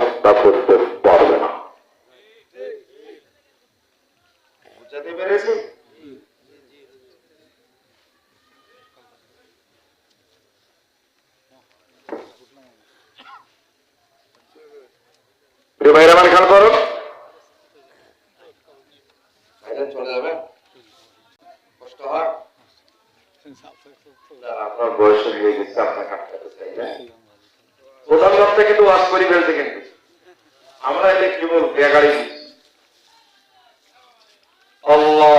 হত্যা করতে পারবে না। বুঝাতে পেরেছি? ভাইরা আমার খেয়াল করো, চলে যাবে, কষ্ট হয়, আপনার বয়স হয়ে গেছে, আপনাকে আটকাতে চাই না। প্রধান বক্তা কিন্তু ওয়াজ করে ফেলছে, কিন্তু আমরা এলে কি বলবো, বেগাড়ি আল্লাহ।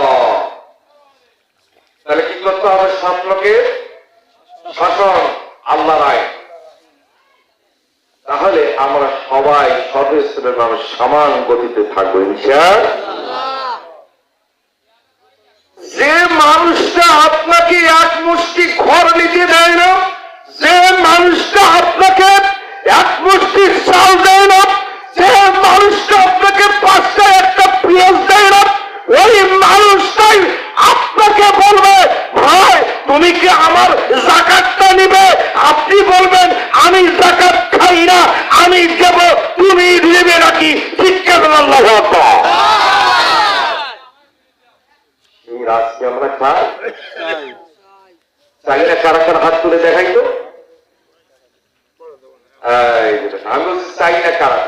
তাহলে কি করতে হবে? সব লোকের শাসন, আল্লাহর আইন। তাহলে আমরা সবাই সদস্যের মানুষ সমান গতিতে থাকবো ইনশাআল্লাহ। যে মানুষটা আপনাকে এক মুষ্টি ঘর নিতে দেয় না, যে মানুষটা আপনাকে এক মুষ্টি চাল দেয় না, যে মানুষটা আপনাকে 5টায় একটা পেঁয়াজ দেয় না, ওই মানুষটাই আপনাকে বলবে, ভাই তুমি কি আমার যাকাতটা নিবে? আপনি বলবেন আমি যাকাত খাই না, আমি দেব, তুমি দিবে নাকি? শিক্ষা আল্লাহু আকবার। আজকে আমরা খাই চাই না? কারা কারা হাত তুলে দেখাই তো। আমি বলছি চাই না, কারা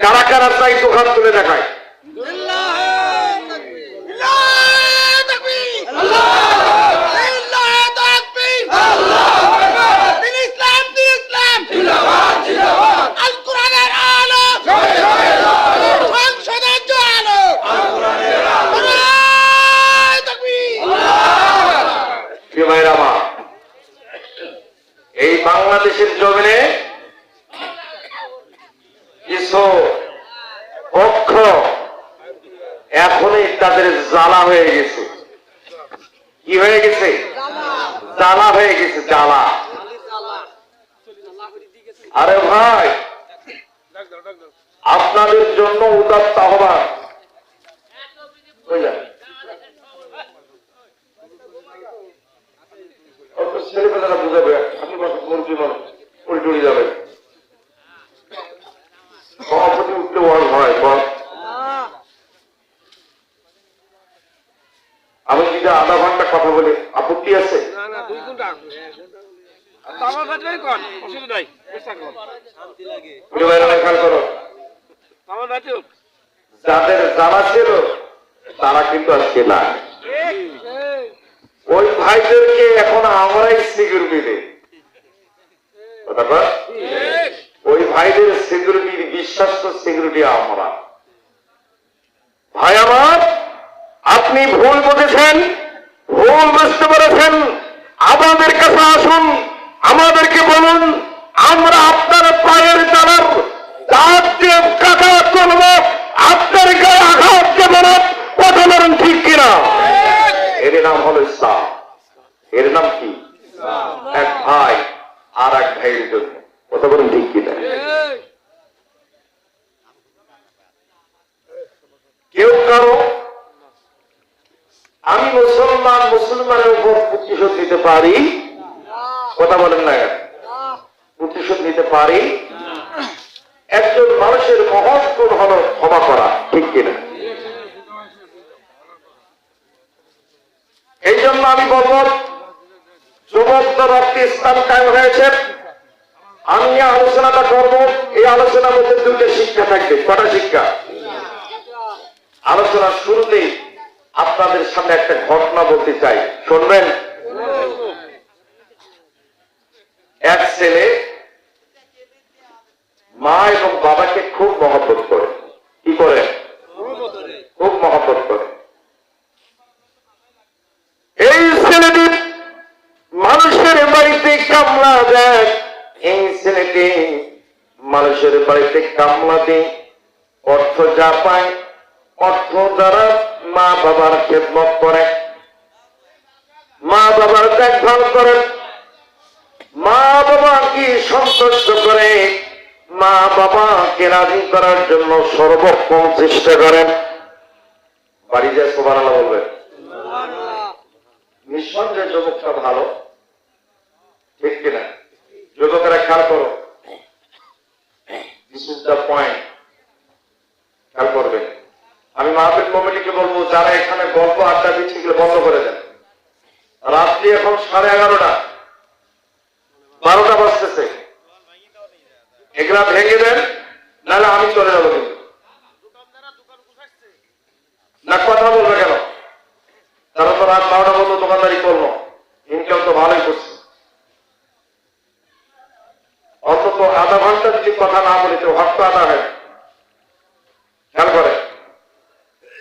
কারা কারা চাই তো হাত তুলে দেখায়। এই বাংলাদেশের জমিনে কিছু পক্ষ এখনই তাদের জ্বালা হয়ে গেছে। কি হয়ে গেছে? জ্বালা হয়ে গেছে, জ্বালা। আরে ভাই, আপনাদের জন্য উদাত্ত আহ্বান। ছেলেপেলেরা বুঝাবে, আপনি মন্ত্রী মানুষ উল্টুড়ি যাবেন, সভাপতি উঠতে ওয়াজ হয়। আমি যদি আধা ঘন্টা কথা বলি আপত্তি আছে? যাদের জানা ছিল তারা কিন্তু আজকে না। ওই ভাইদেরকে এখন আমরাই সিকিউরিটি দিই। ওই ভাইদের সিকিউরিটির বিশ্বাস্ত সিকিউরিটি আমরা। ভাই আমার, আপনি ভুল বুঝেছেন, ভুল বুঝতে পেরেছেন, আমাদের কাছে আসুন, আমাদেরকে বলুন, আমরা আপনার পায়ের তলার দাঁত দিয়ে কাটা করব, আপনার গায়ে আঘাত দেব না। কথা বলুন ঠিক কিনা? এর নাম হলো ইসলাম। এর নাম কি? এক ভাই আর এক ভাইয়ের জন্য। কথা বলুন ঠিক কিনা? কেউ কারো আমি মুসলমান, মুসলমানের উপর প্রতিশোধ নিতে পারি? কথা বলেন না, প্রতিশোধ নিতে পারি? একজন মানুষের মহৎ গুণ হলো ক্ষমা করা, ঠিক কিনা? এই জন্য আমি বলব, যুবকদের রক্তে ইসলাম কায়েম হয়েছে। আমি আলোচনাটা করব, এই আলোচনার মধ্যে দুটো শিক্ষা থাকবে। কটা শিক্ষা? আলোচনার শুরুতেই আপনাদের সামনে একটা ঘটনা বলতে চাই, শুনবেন? এক ছেলে মা এবং বাবাকে খুব মহব্বত করে। কি করে? খুব মহব্বত করে। এই ছেলেটি মানুষের বাড়িতে কামলা দেয়, এই ছেলেটি মানুষের বাড়িতে কামলা দিয়ে অর্থ যা পায়, অর্থ দ্বারা মা বাবার খেদমত করে, মা বাবার দেখভাল করে, মা বাবাকে সন্তুষ্ট করে, মা বাবাকে রাজি করার জন্য সর্বক্ষণ চেষ্টা করেন। বাড়ি যায় সুবহানাল্লাহ বলবেন। নিঃসন্দেহে যুবকটা ভালো, ঠিক কিনা? যুবকেরা খেয়াল করো, 12টা বাজতেছে, এগুলা ভেঙে দেন, নাহলে আমি চলে যাবো। কিন্তু না কথা বলবে কেন? তারা তো রাত 12টা পর্যন্ত দোকানদারি করলো, ইনকাম তো ভালোই করছে। অন্তত আধা ঘন্টা যদি কথা না বলি তো হক তো আধা হয়। খেয়াল করে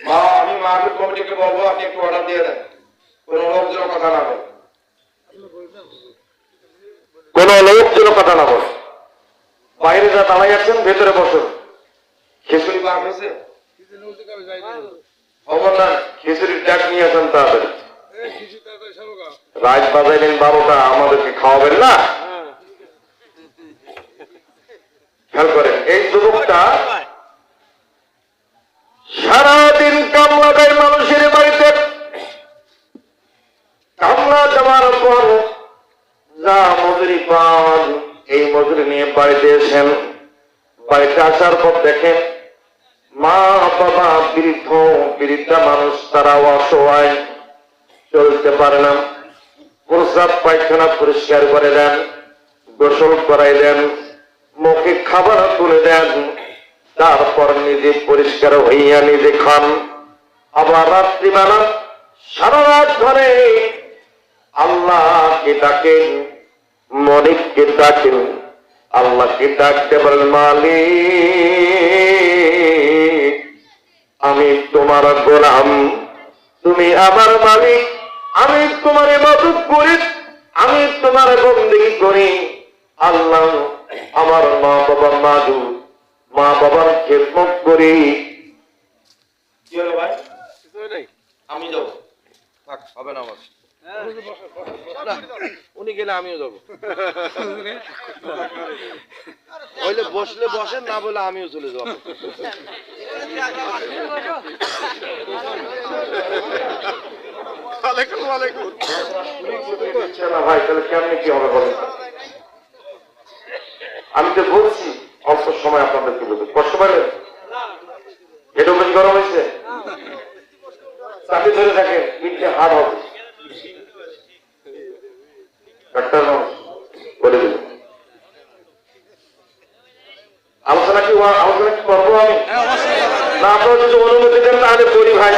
মা, আমি মাহফিল কমিটিকে বলবো আপনি একটু অর্ডার দিয়ে দেন, কোন লোক যেন কথা না বলে, কোন লোক যেন কথা না বলে। বাইরে যা দাঁড়াই আছেন ভেতরে বসুন। খিচুড়ি পাক হয়েছে, খবর না, খিচুড়ির ডাক নিয়ে আসেন তাড়াতাড়ি। রাত বাজাইলেন 12টা, আমাদেরকে খাওয়াবেন না? খেয়াল করেন এই যুবকটা সারাদিন কামলা দেয় মানুষের বাড়িতে। কামলা যাওয়ার পর যা মজুরি পান, এই মজুরি নিয়ে বাড়িতে এসেন। বাড়িতে আসার পর দেখেন মা বাবা বৃদ্ধ বৃদ্ধা মানুষ, তারা অসহায়, চলতে পারে না। প্রস্রাব পায়খানা পরিষ্কার করে দেন, গোসল করাই দেন, মুখে খাবার তুলে দেন, তারপর নিজে পরিষ্কার হইয়া নিজে খান। আবার রাত্রিবেলা সারা রাত ধরে আল্লাহকে ডাকেন, মনিককে ডাকেন, আল্লাহকে ডাকতে বলেন মালিক আমি তোমার গোলাম, তুমি আমার মালিক, আমি তোমার ইবাদত করি, আমি তোমার বন্দেগী করি। আল্লাহ আমার মা বাবার মাদু, মা বাবার খেদমত করি। কি হলো ভাই? আমি যাবো, হবে না আমার, উনি গেলে আমিও যাবো। বললে বসলে বসেন, না বলে আমিও চলে যাবো। ভাই তাহলে কেমনি কি হবে বলেন? আমি তো বলছি অল্প সময় আপনাদেরকে বলবো, কষ্ট পাইলেন? এটা বেশ গরম হয়েছে, চাকরি ধরে থাকেন, পিঠে হাড় হবে। ডাক্তার বলে দিল আলোচনা কি করবো আমি? না আপনারা যদি অনুমতি দেন তাহলে করি ভাই,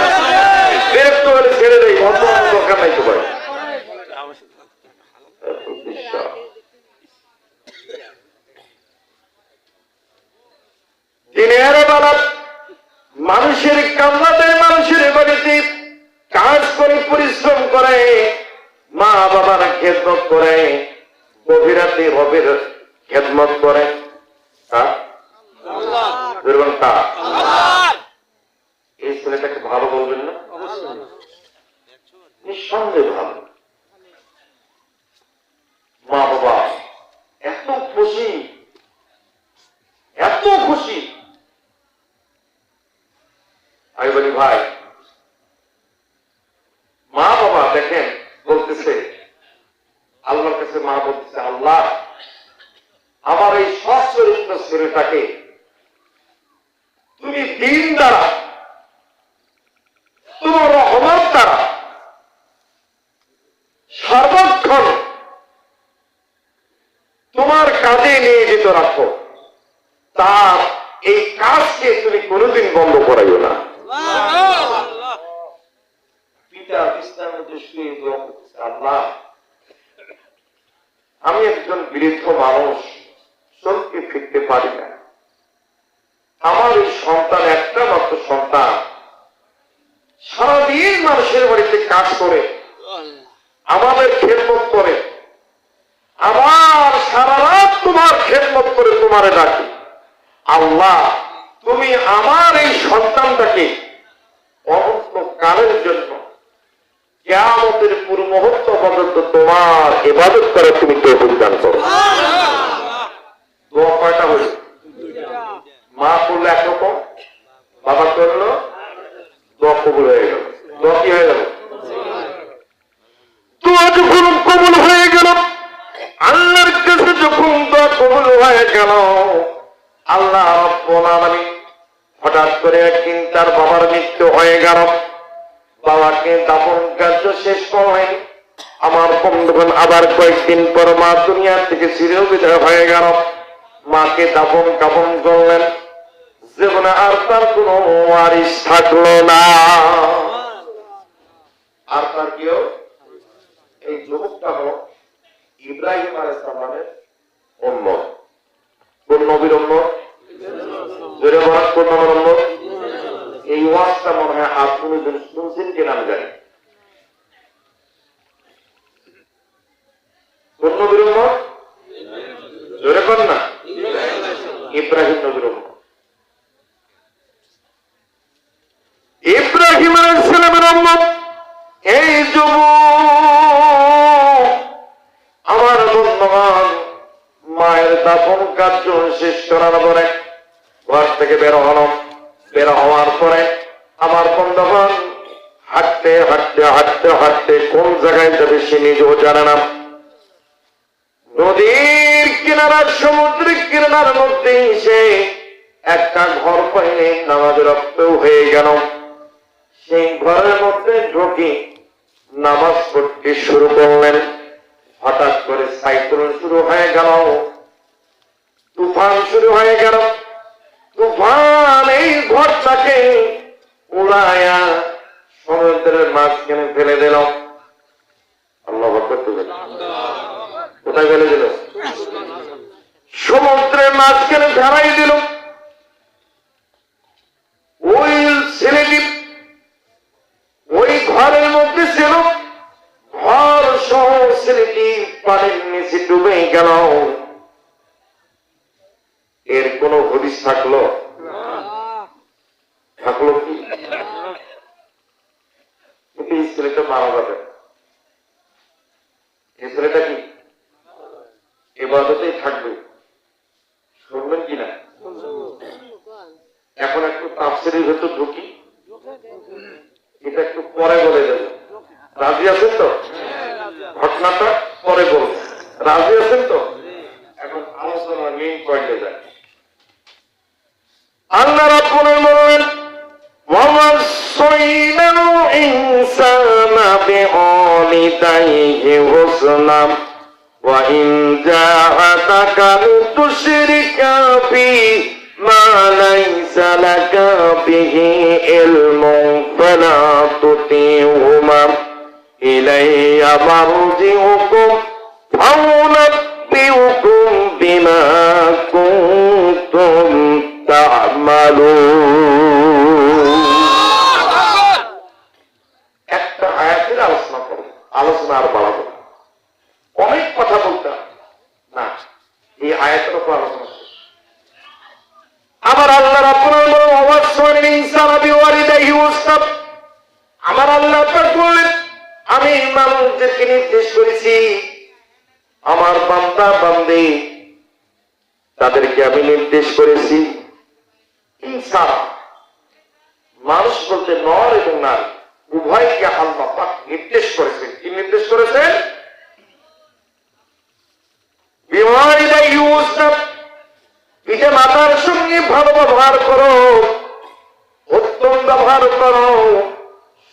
বিরক্ত হলে ছেড়ে দেয়, অন্য দরকার নাই তো ভাই। দিনের বেলা মানুষের কামলা দেয়, মানুষের বাড়িতে কাজ করে, পরিশ্রম করে, মা বাবার খেদমত করে, গভীর রাতে রবের খেদমত করে। এই ছেলেটাকে ভালো বলবেন না? নিঃসন্দেহে ভালো। মা বাবা এত খুশি, এত খুশি। আমি বলি ভাই, মা বাবা দেখেন বলতেছে আল্লাহর কাছে, মা বলতেছে আল্লাহ আমার এই সচ্চরিত্র ছেলেটাকে তুমি দিন দ্বারা, তোমার রহমত দ্বারা সর্বক্ষণ তোমার কাজে নিয়ে যেতে রাখো, তার এই কাজকে তুমি কোনোদিন বন্ধ করাইও না। পিতা ইসলামের দৃষ্টি আল্লাহ আমি একজন বৃদ্ধ মানুষ, চলতে ফিরতে পারি না, আমার এই সন্তান একটা মাত্র সন্তান, সারাদিন মানুষের বাড়িতে কাজ করে, আমাদের খেদমত করে, আবার সারা রাত তোমার খেদমত করে তোমারে ডাকি। আল্লাহ তুমি আমার এই সন্তানটাকে অনন্ত কালের জন্য কিয়ামতের পুরো মুহূর্ত পর্যন্ত তোমার ইবাদত করে তুমি তৌফিক দান করো। দোয়া কয়টা হইল? মা করলো একরকম, বাবা করলো, দোয়া কবুল হয়ে গেল। দোয়া কি হয়ে গেল? দোয়া যখন কবুল হয়ে গেল, আল্লাহর কাছে যখন দোয়া কবুল হয়ে গেল, আল্লাহ রাব্বুল আলামিন হঠাৎ করে একদিন তার বাবার মৃত্যু হয়ে গেল। বাবাকে দাফন কার্য শেষ করলেন, আমার বন্ধুগণ আবার কয়েকদিন পর মা দুনিয়া থেকে চিরবিদায় হয়ে গেল। মাকে দাফন কাফন করলেন, জীবনে আর তার কোনো ওয়ারিশ থাকলো না। আর তার কেউ এই যুবকটা হলো ইব্রাহিম আলাইহিস সালামের উম্মত। কোন নবীর উম্মত? জোরে বলেন, কোন নবীর উম্মত? এই ওয়াজটা মনে হয় আপনি শুনছেন কিনা আমি জানি। কোন নবীর উম্মত? জোরে বলেন না। ইব্রাহিম নবীর উম্মত। ইব্রাহিম আলাইহিস সালামের উম্মত এই যুবক আমার বন্ধুগণ মায়ের দাফন কার্য শেষ করার পরে ঘর থেকে বের হলো। বের হওয়ার পরে আমার বন্ধুগণ হাঁটতে হাঁটতে হাঁটতে হাঁটতে কোন জায়গায় যাবে সে নিজেও জানে না। নদীর কিনারা সমুদ্রের কিনারার মধ্যে সে একটা ঘর পাইলে নামাজের রক্তও হয়ে গেল। সেই ঘরের মধ্যে ঢুকে নামাজ পড়তে শুরু করলেন। হঠাৎ করে সাইক্লোন শুরু হয়ে গেল, তুফান শুরু হয়ে গেল। তুফান এই ঘরটাকে উড়ায়া সমুদ্রের মাঝখানে ফেলে দিল। আল্লাহু আকবার। কোথায় ফেলে দিল? সমুদ্রের মাঝখানে ধরাই দিল। ওই ছেলেটি ওই ঘরের মধ্যে ছিল, ঘর সহ ছেলেটি পানির নিচে ডুবে গেল। এর কোন হদিস থাকলো? থাকলো কি? এই ছেলেটা মারা যাবে। এই ছেলেটা কি ইবাদতেই থাকবে। শুনবেন কিনা? এখন একটু তাফসীরের ভেতর ঢুকি, এটা একটু পরে বলে দেব। রাজি আছেন তো? ঘটনাটা পরে বলবো। রাজি আছেন তো? এখন আলোচনার মেইন পয়েন্টে যাই। আল্লাহ রাব্বুল আলামিন বলেন, ওয়াসাইনাল ইনসানা বিওয়ালিদাইহি হুসনা ওয়া ইন জাহাদাকা লিতুশরিকা বি মা লাইসা লাকা বিহি ইলমুন ফালা তুতিহুমা ইলাইয়া মারজিউকুম ফাউনাব্বিউকুম বিমা কুনতুম তা'মালুন। একটা আয়াতের আলোচনা করব, আলোচনা আর বাড়াবো না। অনেক কথা বলতাম না, এই আয়াতের উপর আলোচনা। আমার আল্লাহ রাব্বুল আলামিন বলেন, ওয়াসাইনাল ইনসানা বিওয়ালিদাইহি হুসনা। আমার আল্লাহ পাক বলেন, আমি মানুষদেরকে নির্দেশ করেছি, আমার বান্দা বান্দি তাদেরকে আমি নির্দেশ করেছি। ইনসান মানুষ বলতে নর এবং নারী উভয়কে আল্লাহ পাক নির্দেশ করেছেন। কি নির্দেশ করেছেন? বিওয়ালিদাইহি হুসনা, পিতা মাতার সঙ্গে ভালো ব্যবহার করো, উত্তম ব্যবহার করো,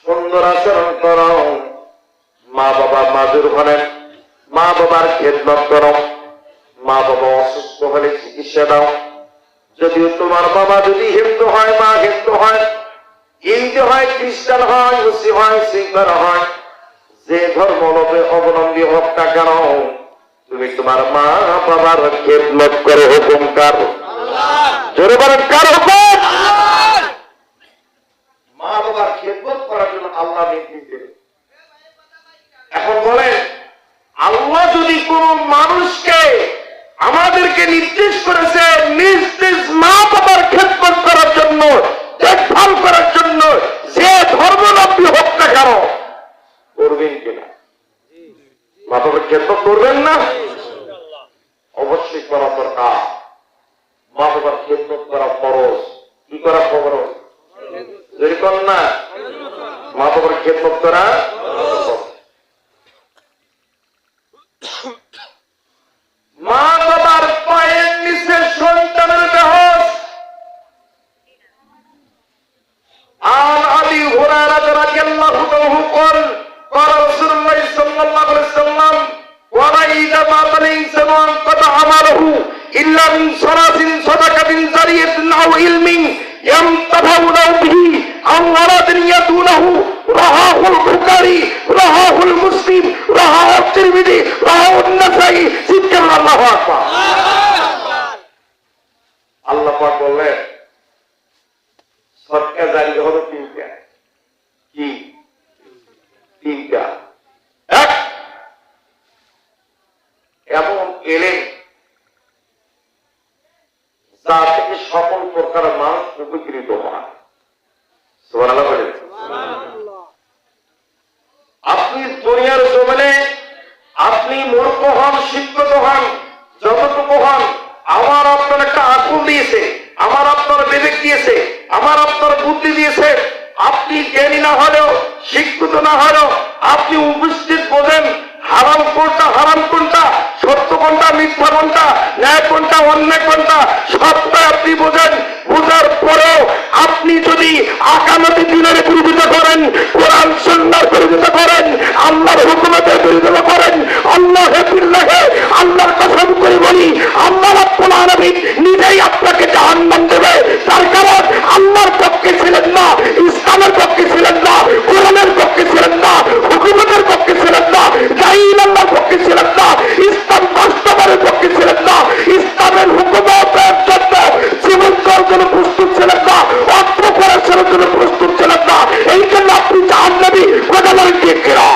সুন্দর আচরণ করো। মা বাবা মাজুর হলেন, মা বাবার খেদমত করো। মা বাবা অসুস্থ হলে চিকিৎসা দাও। যদিও তোমার বাবা যদি হিন্দু হয়, মা হিন্দু হয়, ইহুদি হয়, খ্রিস্টান হয়, মুসলিম হয়, সিংহার হয়, যে ধর্ম অবলম্বী হোক না কেন, তুমি তোমার মা বাবার খেদমত করো। হুকুম কার? জোরে বলেন, কার হুকুম? মা বাবার খেদমত করার জন্য আল্লাহ নির্দেশ দিলেন। এখন বলেন, আল্লাহ যদি কোন মানুষকে আমাদেরকে নির্দেশ করেছে নিজ নিজ মা বাবার খেদমত করার জন্য, দেখভাল করার জন্য, যে ধর্মাবলম্বী হোক না কেন, করবেন কিনা? মা বাবার খেদমত করবেন না? অবশ্যই করা দরকার। মা বাবার খেদমত করা ফরজ। কি করা ফরজ? যদি করেন না, মা বাবার খেদমত করা। মা বাবার পায়ের নিচে সন্তানের দেহস। আন আবি হুরায়রা রাদিয়াল্লাহু আনহু قال قال رسول الله صلى الله মাতাল ইনসানু আনকাতা আমালহু ইল্লা মিন সালাসিন সাদাকাতিন জারিয়াতিন আও ইলমিন ইয়ামতাফাউনা বিহি আও ওয়ালাদিন ইয়াতুনাহু রাহাহুল বুখারী রাহাহুল মুসলিম রাহাহুল তিরমিজি রাহাহুন নাসাই জিকির আল্লাহু আকবার। আল্লাহ পাক বললেন সদকা জারিয়া হলো তিনটা। কি? তিনটা। এক, এমন এলেম যা থেকে সকল প্রকার মানুষ উপকৃত হয়। সুবহানাল্লাহ বলেন। আপনি দুনিয়ার জমিনে আপনি মূর্খ হন, শিক্ষিত হন, যতটুকু হন, আমার আপনার একটা আকল দিয়েছে, আমার আপনার বিবেক দিয়েছে, আমার আপনার বুদ্ধি দিয়েছে। আপনি জ্ঞানী না হলেও, শিক্ষিত না হলেও আপনি উপস্থিত বোঝেন হারাম কোনটা, হারাম কোনটা, সত্য কোনটা, মিথ্যা কোনটা, ন্যায় কোনটা, অন্যায় কোনটা, সবটা আপনি বোঝেন। বোঝার পরেও আপনি যদি আকামতে দিনের বিরোধিতা করেন, কোরআন সুন্নাহর বিরোধিতা করেন, আল্লাহর হুকুমের বিরোধিতা করেন, আল্লাহে বিল্লাহে আল্লাহর কসম করে বলি আল্লাহ রাব্বুল আলামিন নিজেই আপনাকে জাহান্নাম দেবে। তার কারণ আল্লাহর পক্ষে ছিলেন না, ইসলামের পক্ষে ছিলেন না, কোরআনের পক্ষে ছিলেন না, হুকুমের পক্ষে ছিলেন না, দাইল আল্লাহর পক্ষে ছিলেন না, ইসলাম বাস্তবায়নের পক্ষে ছিলেন না, ইসলামের হুকুমের জন্য জীবন দেওয়ার জন্য প্রস্তুত ছিলেন না, অর্থ খরচের জন্য প্রস্তুত ছিলেন না। এই জন্য আপনি জাহান্নামী। কথা বলেন ঠিক কিনা?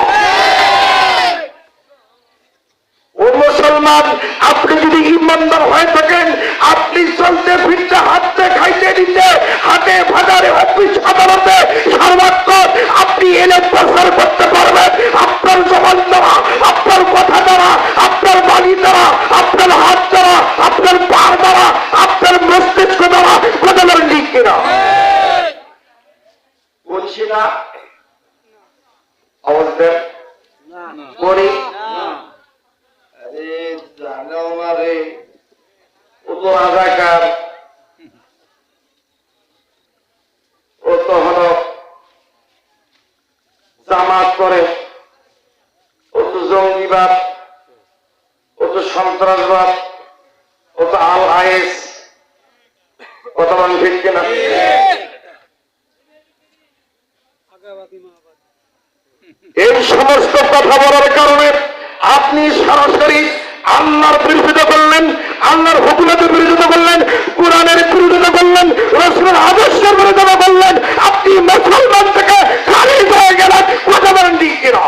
ও মুসলমান, আপনি যদি ইমানদার হয়ে থাকেন, আপনি চলতে ফিরতে, হাঁটতে, খাইতে দিতে, হাটে বাজারে, অফিস আদালতে সর্বত্র আপনি এলেম প্রচার করতে পারবেন। আপনার জবান দ্বারা, আপনার কথা দ্বারা, আপনার বাণী দ্বারা, আপনার হাত দ্বারা, আপনার পা দ্বারা, আপনার মস্তিষ্ক দ্বারা। কথা বলেন ঠিক কিনা? বলছি না অবস্থা করি ও তো রাজাকার, ও তো হলো জামাত করে, ও তো জঙ্গিবাদ, ও তো সন্ত্রাসবাদ, ও তো আল আইএস। কথা বলেন ঠিক কিনা? এই সমস্ত কথা বলার কারণে আপনি সরাসরি আল্লাহর বিরোধিতা করলেন, আল্লাহর হুকুমের বিরোধিতা করলেন, কোরআনের বিরোধিতা করলেন, রাসূলের আদর্শের বিরোধিতা করলেন। আপনি মুসলমান থেকে খারিজ হয়ে গেলেন। কথা বলেন ঠিক কিনা?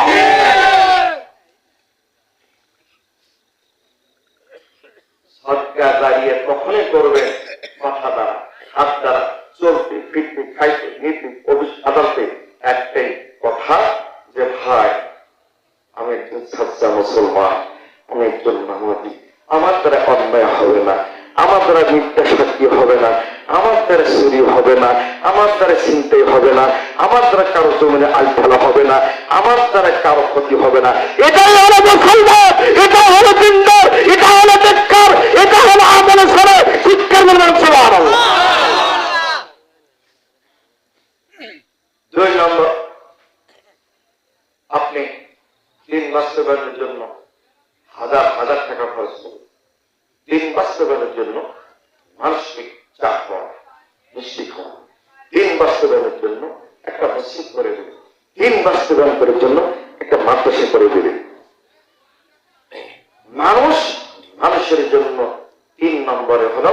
সদকা জারিয়া তখনই করবেন কথা দ্বারা, হাত দ্বারা, চলতে ফিরতে, খাইতে, নিতে, অফিস আদালতে একটাই কথা যে ভাই আমি একজন সাচ্চা মুসলমান, আমি একজন নামাজি, আমার দ্বারা অন্যায় হবে না, আমার দ্বারা মিথ্যা সাক্ষী হবে না, আমার দ্বারা চুরি হবে না, আমার দ্বারা ছিনতাই হবে না, আমার দ্বারা কারো জমিনে আল ফেলা হবে না, আমার দ্বারা কারো ক্ষতি হবে না। এটাই হলো মুসলমান, এটা হলো দিনদার, এটা হলো নেককার, এটা হলো আমলে সালে শিক্ষার বলবেন সুবহানাল্লাহ। 2 নম্বর, আপনি দিন বাস্তবায়নের জন্য হাজার হাজার টাকা খরচ করুন। দিন বাস্তবায়নের জন্য মানসিক চাপ হওয়া, মিষ্টি খাওয়া, দিন বাস্তবায়নের জন্য একটা মসজিদ করে দেবেন, দিন বাস্তবায়ন করার জন্য একটা মাদ্রাসা করে দেবেন। মানুষের জন্য 3 নম্বরে হলো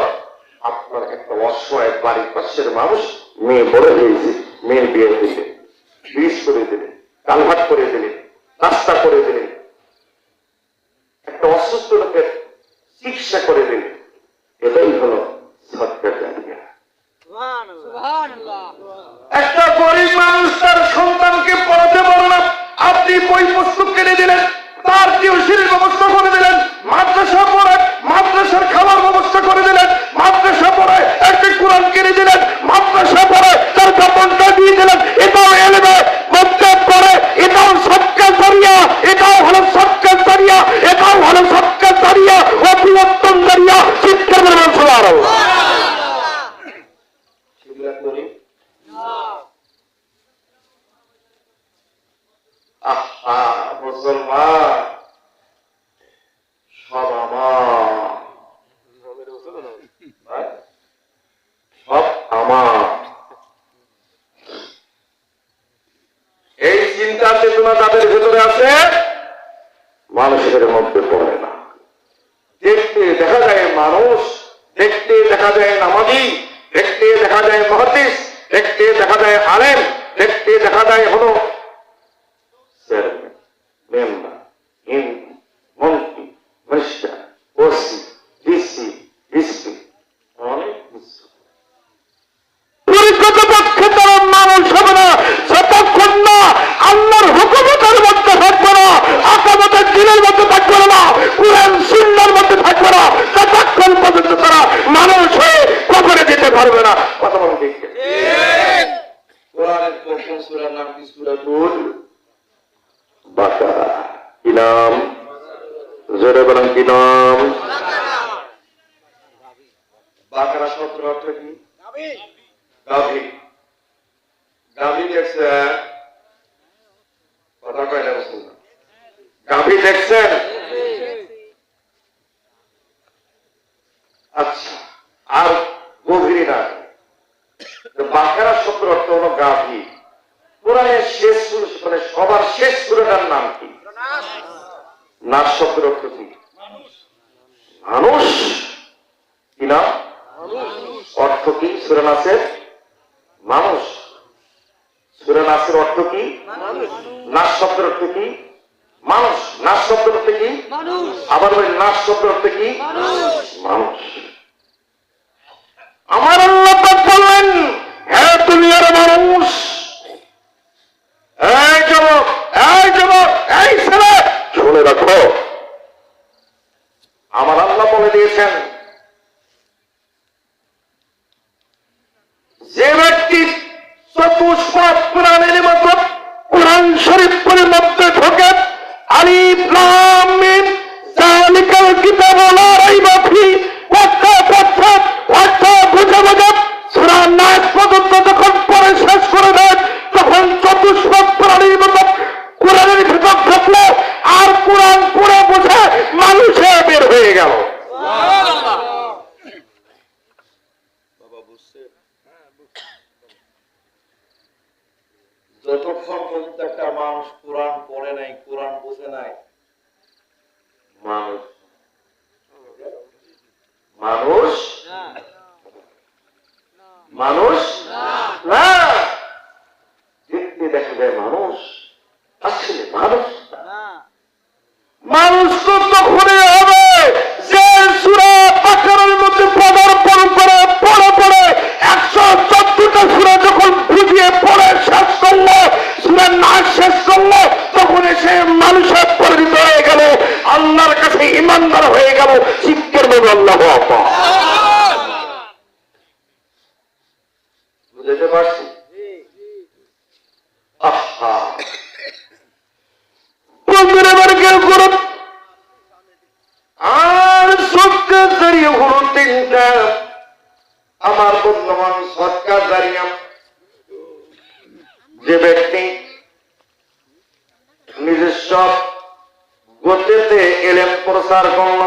আপনার একটা অসহায় বাড়ির পাশের মানুষ, মেয়ে বড় হয়েছে, মেয়ের বিয়ে দিলেন, ব্রিজ করে দিলেন, কালভার্ট করে দিলেন, রাস্তা করে দিলেন, একটা অসুস্থ লোকের চিকিৎসা করে দিলেন। এটাই হলো সদকা জারিয়া। একটা গরিব মানুষ তার সন্তানকে পড়াতে পারে না, আপনি বই পুস্তক কিনে দিলেন, তার টিউশনের ব্যবস্থা করে দিলেন, মাদ্রাসা পড়ায়, মাদ্রাসার খাবার ব্যবস্থা করে দিলেন, মাদ্রাসা পড়ায় একটা কোরআন কিনে দিলেন, মাদ্রাসা পড়ায় তার কাপড়টা দিয়ে দিলেন। এটাও এলেমে মধ্যে পড়ে, এটাও সদকা জারিয়া, এটাও হলো সদকা জারিয়া, এটাও হলো সদকা জারিয়া ও বিবর্তন জারিয়া। দেখা যায় নামাজি, দেখতে দেখা যায় মুহাদ্দিস, দেখতে দেখা যায় আলেম, দেখতে দেখা যায় হলো চেয়ারম্যান, মেম্বার, এমপি, মন্ত্রী, মিনিস্টার, ওসি, ডিসি, ডিসপি, অনেক কিছু। পক্ষে তারা মানুষ হবে না যতক্ষণ না আল্লাহর হুকুমতের মধ্যে থাকবে না, আকামতের দিনের মধ্যে থাকবে না, কুরআন সুন্নাহর মধ্যে থাকবে না, ততক্ষণ পর্যন্ত তারা মানুষ হয়ে কবরে যেতে পারবে না। কথা বলুন ঠিক? কোরআনের প্রথম সূরার নাম কি? সূরাতুল বাকারা। কি নাম? জোরে বলেন কি নাম? বাকারা শব্দের অর্থ কি? গাভী। গাভী দেখছেন? কথা কয় না বলছেন না? গাভী দেখছেন? আচ্ছা, আর গভীর না। বাকারা শব্দের অর্থ হলো গাভী। কোরআনের শেষ সূরা, মানে সবার শেষ সূরাটার নাম কি? নাস শব্দের অর্থ কি? মানুষ। কি নাম? অর্থ কি সূরা নাসের? মানুষ। সূরা নাসের অর্থ কি? নাস শব্দের অর্থ কি? মানুষ। নাস শব্দের অর্থ কি? আবার বলি নাস শব্দের অর্থ কি? মানুষ। আমার আল্লাহ পাক বললেন, হে দুনিয়ার মানুষ, এই যুবক, এই যুবক, এই ছেলে, শুনে রাখো, আমার আল্লাহ বলে দিয়েছেন, যে ব্যক্তি চতুষ্পদ কোরআনের মতো কোরআন শরীফের মধ্যে ঢোকে, আলিফ লাম মিম যালিকাল কিতাবু লা রাইবা ফিহি, অর্থ বুঝে বুঝে সূরা নাস পর্যন্ত যখন পড়ে শেষ করে দেন, তখন চতুষ্পদ কোরআনের মতো কোরআনের ভিতর ঢুকলো, আর কোরআন পড়ে বুঝে মানুষে বের হয়ে গেল। যতক্ষণ পর্যন্ত একটা মানুষ কোরআন পড়ে নাই, কোরআন বুঝে নাই, মানুষ মানুষ মানুষ না। দেখতে দেখা যায় মানুষ, আসলে মানুষ মানুষ তো তখনই হবে যে সূরা বাকারার মধ্যে পদার্পণ করে পড়ে পড়ে 114টা সূরা যখন বুঝিয়ে পড়ে শেষ করলো, সূরা নাস শেষ করলো, তখন সে মানুষের পরিণত হয়ে গেল, আল্লাহর কাছে ঈমানদার হয়ে গেল। শিক্ষার বলে আল্লাহু আকবার। বুঝতে পারছি? আহা, আর সবচেয়ে জারিয়া হলো তিনটা। আমার বর্তমান সরকার জারিয়া, যে ব্যক্তি নিজস্ব গতিতে এলেম প্রচার করল,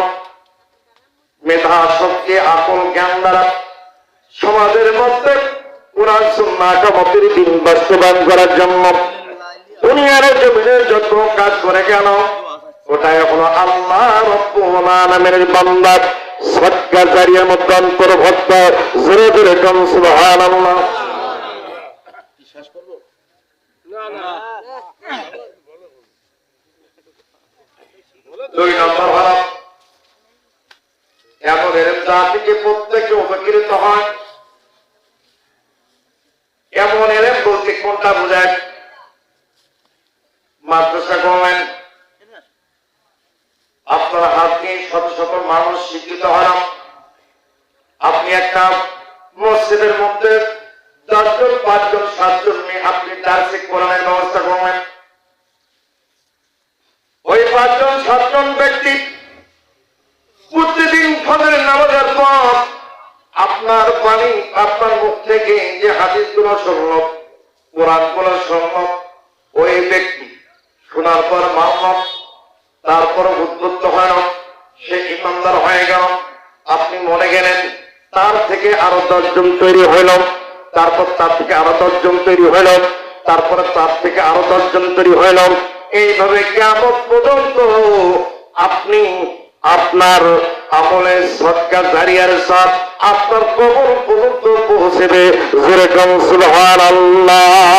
মেধা শক্তি আকল জ্ঞান দ্বারা সমাজের মধ্যে কোরআন সুন্নাহ মতের দিন বাস্তবায়ন করার জন্য দুনিয়ার জমিনের যত কাজ করে গেল, ওটাই হলো আল্লাহ রাব্বুল আলামিনের বান্দা সদকা জারিয়ার মধ্যে অন্তর্ভুক্ত। জোরে জোরে কোন সুবহানাল্লাহ। বিশ্বাস করব না? দুই নম্বর হলো এমন এলেম জাতিকে প্রত্যেকে উপকৃত হয়। এমন এলেম বলতে কোনটা বোঝায়? মাদ্রাসা করলেন, আপনার হাত দিয়ে শত শত মানুষ শিক্ষিত হলাম। আপনি একটা মসজিদের মধ্যে 10 জন 5 জন 7 জন নিয়ে আপনি দার্সিক কোরআনের ব্যবস্থা করলেন। ওই 5 জন 7 জন ব্যক্তি প্রতিদিন ফজরের নামাজের পর আপনার বাণী, আপনার মুখ থেকে যে হাদিসগুলো শুনল, কোরআনগুলো শুনল, ওই ব্যক্তি শোনার পর মানল, তারপর উদ্বুদ্ধ হয় না, সে ইমানদার হয়ে গেল। আপনি মনে গেলেন তার থেকে আরো 10 জন তৈরি হইল, তারপর তার থেকে আরো 10 জন তৈরি হইল, তারপরে তার থেকে আরো 10 জন তৈরি হইল। এইভাবে কিয়ামত পর্যন্ত আপনি আপনার আমলের সদকা জারিয়ার সব আপনার কবর পর্যন্ত পৌঁছেবে। যেরকম সুবহানাল্লাহ।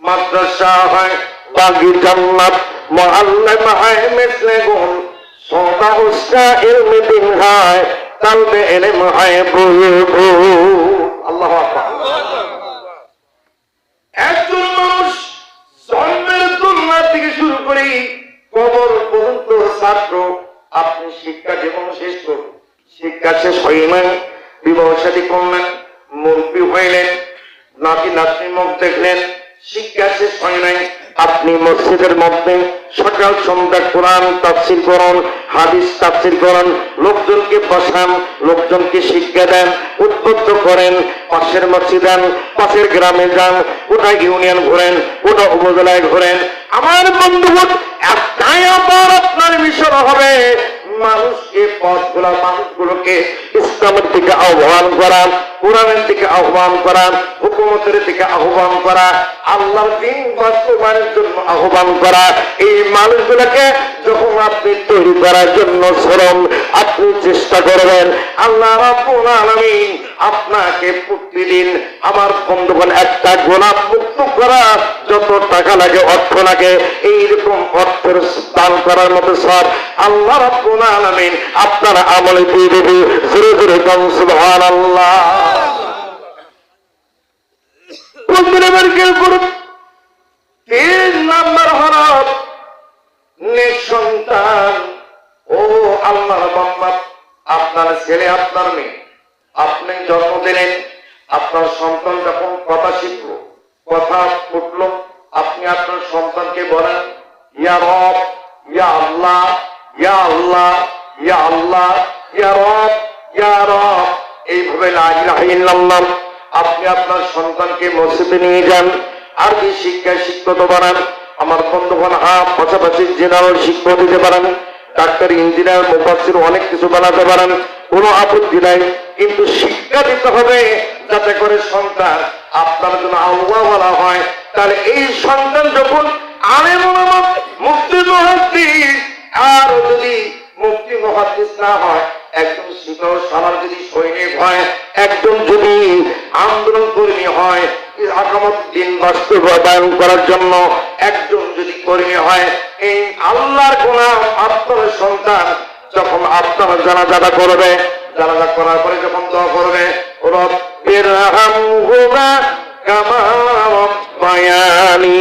মাদ্রাসা হয় বাগি জান্নাত, মুআল্লিম হয় মিসলে গুণ, সোনা উসকা ইলম দিন হয়, তালবে ইলম হয় বুলবুল। আল্লাহু আকবার। একজন মানুষ জন্মের তুলনা থেকে শুরু করে কবর পর্যন্ত ছাত্র। আপনি শিক্ষা জীবন শেষ করুন, শিক্ষা শেষ হয় নাই, বিবাহ শাদী করলেন, মুরব্বী হইলেন, নাতি নাতনি মুখ দেখলেন, শিক্ষা শেষ হয় নাই। আপনি মসজিদের মধ্যে সকাল সন্ধ্যা কোরআন তাফসীর করুন, হাদিস তাফসীর করুন, লোকজনকে বসান, লোকজনকে শিক্ষা দেন, উদ্বুদ্ধ করেন, পাশের মসজিদ যান, পাশের গ্রামে যান, ওটা ইউনিয়ন ঘোরেন, ওটা উপজেলায় ঘোরেন। আমার বন্ধুগণ, একটাই আবার আপনার মিশন হবে, মানুষকে পথগুলা মানুষগুলোকে ইসলামের দিকে আহ্বান করা, কোরআনের দিকে আহ্বান করা, হুকুমতের দিকে আহ্বান করা, আল্লাহর দ্বীন বাস্তবায়নের জন্য আহ্বান করা। এই মানুষগুলোকে যখন আপনি তৈরি করার জন্য শ্রম আপনি চেষ্টা করবেন, আল্লাহ রাব্বুল আলামিন আপনাকে প্রতিদিন আমার বন্ধুগণ একটা গোলাপ মুক্ত করা যত টাকা লাগে, অর্থ লাগে, এইরকম অর্থের দান করার মতো সব আল্লাহ রাব্বুল আলামিন আপনার আমলে দিয়ে দেবে। জোরে জোরে বলুন সুবহানাল্লাহ। তিন নাম্বার হরফ নিঃসন্তান। ও আল্লাহর বান্দা, আপনার ছেলে আপনার মেয়ে আপনি জন্ম দিলেন, আপনার সন্তান যখন কথা শিখলো, কথা ফুটলো, আপনি আপনার সন্তানকে বলেন ইয়া রব, ইয়া আল্লাহ, ইয়া আল্লাহ, ইয়া আল্লাহ, ইয়া রব, ইয়া রব, এইভাবে লা ইলাহা ইল্লাল্লাহ। আপনি আপনার সন্তানকে মসজিদে নিয়ে যান, আরবি শিক্ষায় শিক্ষিত বানান। আমার বন্ধুগণ, পাশাপাশি জেনারেল শিক্ষা দিতে পারেন, ডাক্তার, ইঞ্জিনিয়ার, মুফাসসির অনেক কিছু বানাতে পারেন, কোনো আপত্তি নাই। কিন্তু শিক্ষা দিতে হবে যাতে করে সন্তান আপনার জন্য আল্লাহ বলা হয়। তাহলে এই সন্তান যখন আলেম ওলামা, মুফতি মুহাদ্দিস, আর যদি মুফতি মুহাদ্দিস না হয়, একজন শিক্ষক সবার যদি সৈনিক হয়, একজন যদি আন্দোলন কর্মী হয়, আকামত দিন বাস্তবায়ন করার জন্য একজন যদি কর্মী হয়, এই আল্লাহর গোলাম আপনার সন্তান যখন আপনার জানাজা করবে, জানাজা করার পরে যখন দোয়া করবে রব্বির হামহুমা কামা রাব্বায়ানি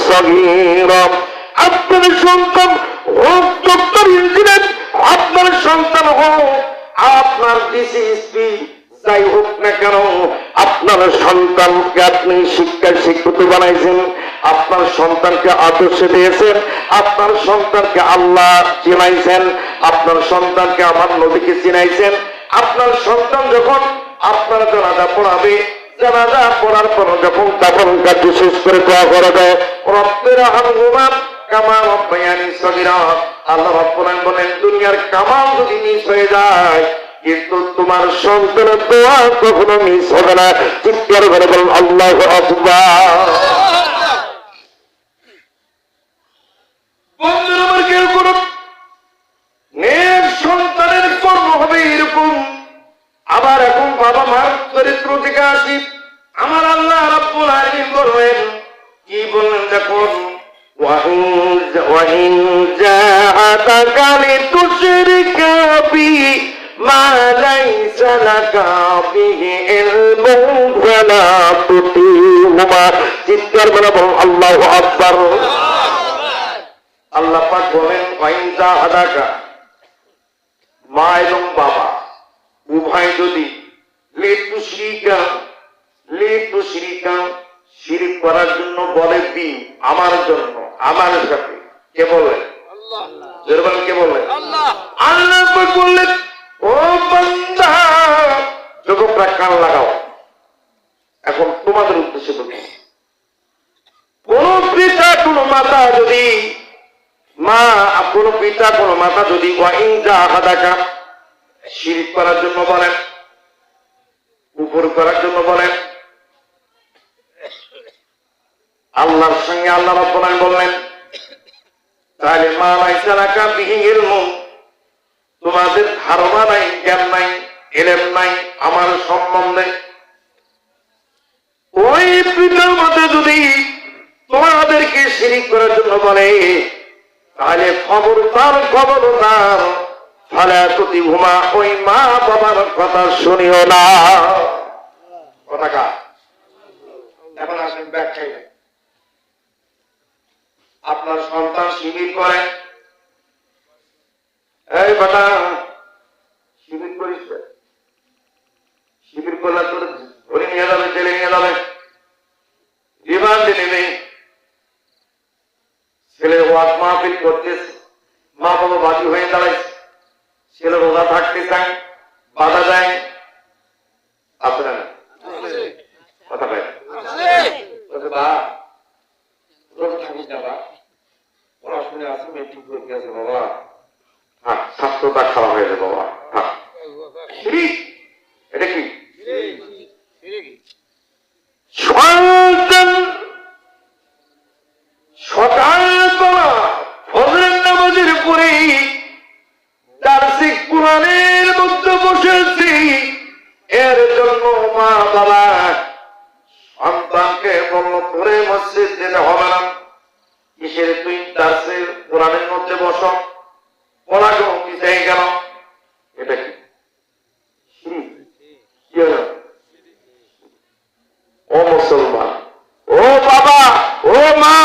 সগীরা, আপনার সন্তান হোক ডক্টর, ইঞ্জিনিয়ার, আপনার সন্তান হোক আপনার ডিসিএসপি, যাই হোক না কেন, আপনার সন্তানকে আপনি শিক্ষায় শিক্ষিত বানাইছেন, আপনার সন্তানকে আদর্শ দিয়েছেন, আপনার সন্তানকে আল্লাহ চিনাইছেন, আপনার সন্তানকে আমার নবীকে চিনাইছেন। আপনার সন্তান যখন আপনার জানাজা পড়াবে, জানাজা পড়ার পর যখন দাফন কার্য শেষ করে দোয়া করবে রব্বির হামহুমা কামা রাব্বায়ানি সগীরা, আল্লাহ রাব্বুল আলামিন বলেন দুনিয়ার কামাল যদি মিস হয়ে যায় কিন্তু তোমার সন্তানের দোয়া কখনো মিস হবে না। চিৎকার করে বলুন আল্লাহু আকবার। বন্ধুরা আমার কেউ করুন, নেক সন্তানের কর্ম হবে এরকম। আবার এখন বাবা মার চরিত্র থেকে আসি, আমার আল্লাহ রাব্বুল আলামিন বলেন, কি বললেন দেখুন, ওয়াইন জাহাদাকা লিতুশরিকা বি মা লাইসা লাকা বিহি ইলমুন ফালা তুতিহুমা। চিৎকার করে বলুন আল্লাহু আকবার। আল্লাহ পাক বলেন ওয়াইন জাহাদাকা, মা এবং বাবা উভয় যদি লিতুশরিকা শিরক করার জন্য বলে বি আমার জন্য, আমার সাথে, কে বললেন? আল্লাহ। কে বললেন? আল্লাহ বললেন ও বান্দা, যুবকরা কান লাগাও, এখন তোমাদের উদ্দেশ্যে বলি, কোন পিতা কোন মাতা যদি কোন পিতা কোন মাতা যদি ওয়াইন জাহাদাকা শিরক করার জন্য বলেন, কুফর করার জন্য বলেন, আল্লাহর সঙ্গে আল্লাহ রাব্বুল আলামিন বললেন তাহলে মা লাইসা লাকা বিহি ইলমুন, তোমাদের ধারণা নাই, জ্ঞান নাই, ইলম নাই আমার সম্বন্ধে। ওই পিতার মধ্যে যদি তোমাদেরকে শিরিক করার জন্য বলে, তাহলে খবরদার ফালা তুতিহুমা, ওই মা বাবার কথা শুনিও না। কথা কা? এখন আসেন ব্যাখ্যায়। আপনার সন্তান শিবির করে, এই বেটা শিবির করিস, শিবির করলে তোর ধরে নিয়ে যাবে, জেলে নিয়ে যাবে, রিমান্ডে নেবে। ছেলে ওয়াজ মাহফিল করতেছে, মা বাবা বাদী হয়ে দাঁড়াইছে, ছেলে রোজা থাকতে চায়, বাধা দেয়, আপনার কথা পাই বা রোজা থাকিস না, বা পড়াশোনা আছে, মেট্রিক পরীক্ষা আছে বাবা, হ্যাঁ ছাত্রতা খারাপ হয়ে যাবে বাবা। হ্যাঁ এটা কি সকালবেলা ফজরের নামাজের পরে দারসে কুরআনের মধ্যে বসেছি, এর জন্য মা বাবা সন্তানকে বলল পরে মসজিদ যেতে হবে না, কিসের তুই দারসে কুরআনের মধ্যে বস, পড়াগুলো কি চাই গেল? এটা কি? ও মুসলমান, ও বাবা, ও মা,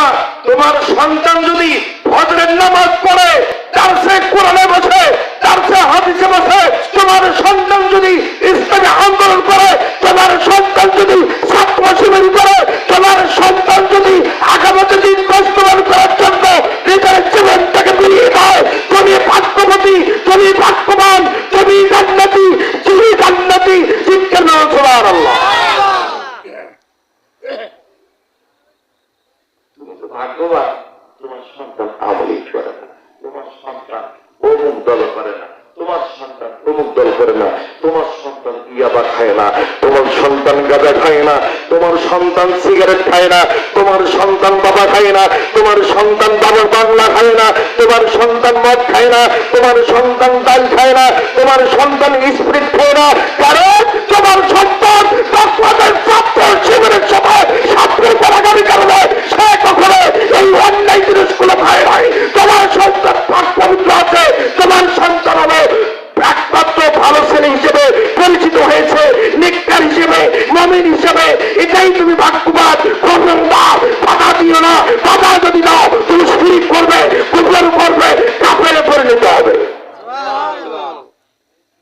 তোমার সন্তান যদি ফজরের নামাজ পড়ে, দারসে কোরআনে বসে, দারসে হাদিসে বসে, তোমার সন্তান যদি ইসলামী আন্দোলন করে, তোমার সন্তান যদি ছাত্র শিবির করে, তোমার সন্তান যদি আগামী দিন বাস্তবায়ন করার জন্য নিজের জীবনটাকে বিলিয়ে দেয়, তুমি ভাগ্যবতী, তুমি ভাগ্যবান, তুমি জান্নাতি, তুমি জান্নাতি। চিৎকার করো সুবহানাল্লাহ। তুমি তো ভাগ্যবান, তোমার সন্তান আমলি করে না, তোমার সন্তান অমুক দল করে না, তোমার সন্তান অমুক দল করে না, তোমার সন্তান ইয়াবা খায় না, তোমার সন্তান গাঁজা খায় না, তোমার সন্তান সিগারেট খায় না, তোমার সন্তান বাবা খায় না, তোমার সন্তান বাবার বাংলা খায় না, তোমার সন্তান মদ খায় না, তোমার সন্তান ডাল খায় না, তোমার সন্তান স্প্রিট খায় না, কারণ তোমার সন্তান ছাত্র শিবিরের সময় ছাত্রের পরাগামী কারণে সে কখনো এই অন্যায় জিনিসগুলো খায় নাই। তোমার সন্তান পাক পবিত্র আছে, তোমার সন্তান হবে একমাত্র ভালো ছেলে হিসেবে পরিচিত হয়েছে, নেককার হিসেবে, মুমিন হিসেবে। এটাই তুমি ভাগ্যবান। করবেন না, বাধা দিও না, বাধা যদি দাও তুমি শিরিক করবে, কুফর করবে, কাফেরে পরিণত হবে।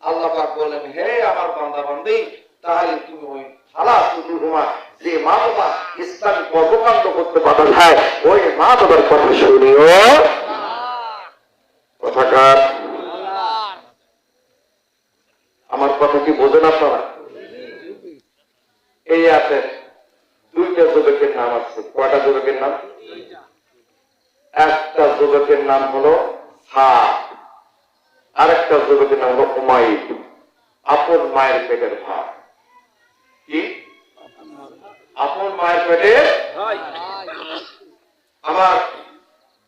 আল্লাহ পাক বলেন, হে আমার বান্দা বান্দি, তাহলে তুমি ওই হালাল তুতুহুমা, যে মা বাবা ইসলামী কর্মকাণ্ড করতে বাধা দেয়, ওই মা বাবার কথা শুনিও। কথাকার আমার কথা কি বোঝেন আপনারা? এই আছে দুইটা যুবকের নাম আছে। কয়টা যুবকের নাম? একটা যুবকের নাম হলো সাদ, আরেকটা যুবকের নাম হলো উমাইদ। আপন মায়ের পেটের ভাই। কি? আপন মায়ের পেটের ভাই। আমার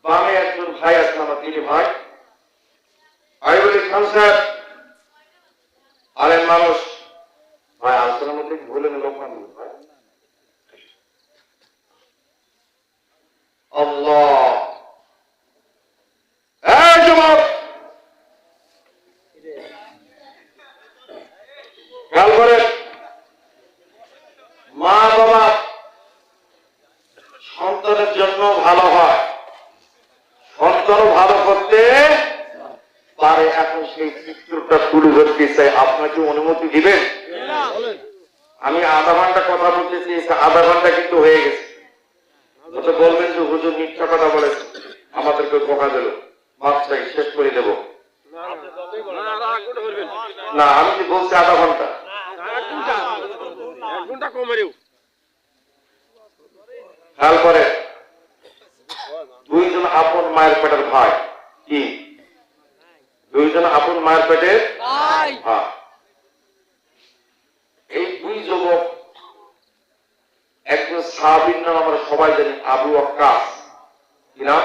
বামে একজন ভাই আছেন, আমার তিনি ভাই আইবুল খান সাহেব, আরেক মানুষ ভাই আলোচনার মধ্যে ভুলে নিল ভাই। আল্লাহ, এই যুবক, খেয়াল করে, মা বাবা সন্তানের জন্য ভালো হয়, সন্তান ভালো করতে পারে। এখন সেই চিত্রটা তুলে ধরতে চাই, আপনাকে অনুমতি দিবেন? আমি আধা ঘন্টা কথা বলতে চেয়েছি, আধা ঘন্টা কিন্তু হয়ে গেছে। বলবেন যে হুজুর মিথ্যা কথা বলেছে, আমাদেরকে ধোঁকা দিল, মাছটাকে শেষ করে দেব। না, আমি কি বলছি আধা ঘন্টা? খেয়াল করে, দুইজন আপন মায়ের পেটের ভাই। কি? দুইজন আপন মায়ের পেটের ভাই। এই দুই যুবক, একজন সাহাবীর নাম আমরা সবাই জানি, আবু ওয়াক্কাস। কি নাম?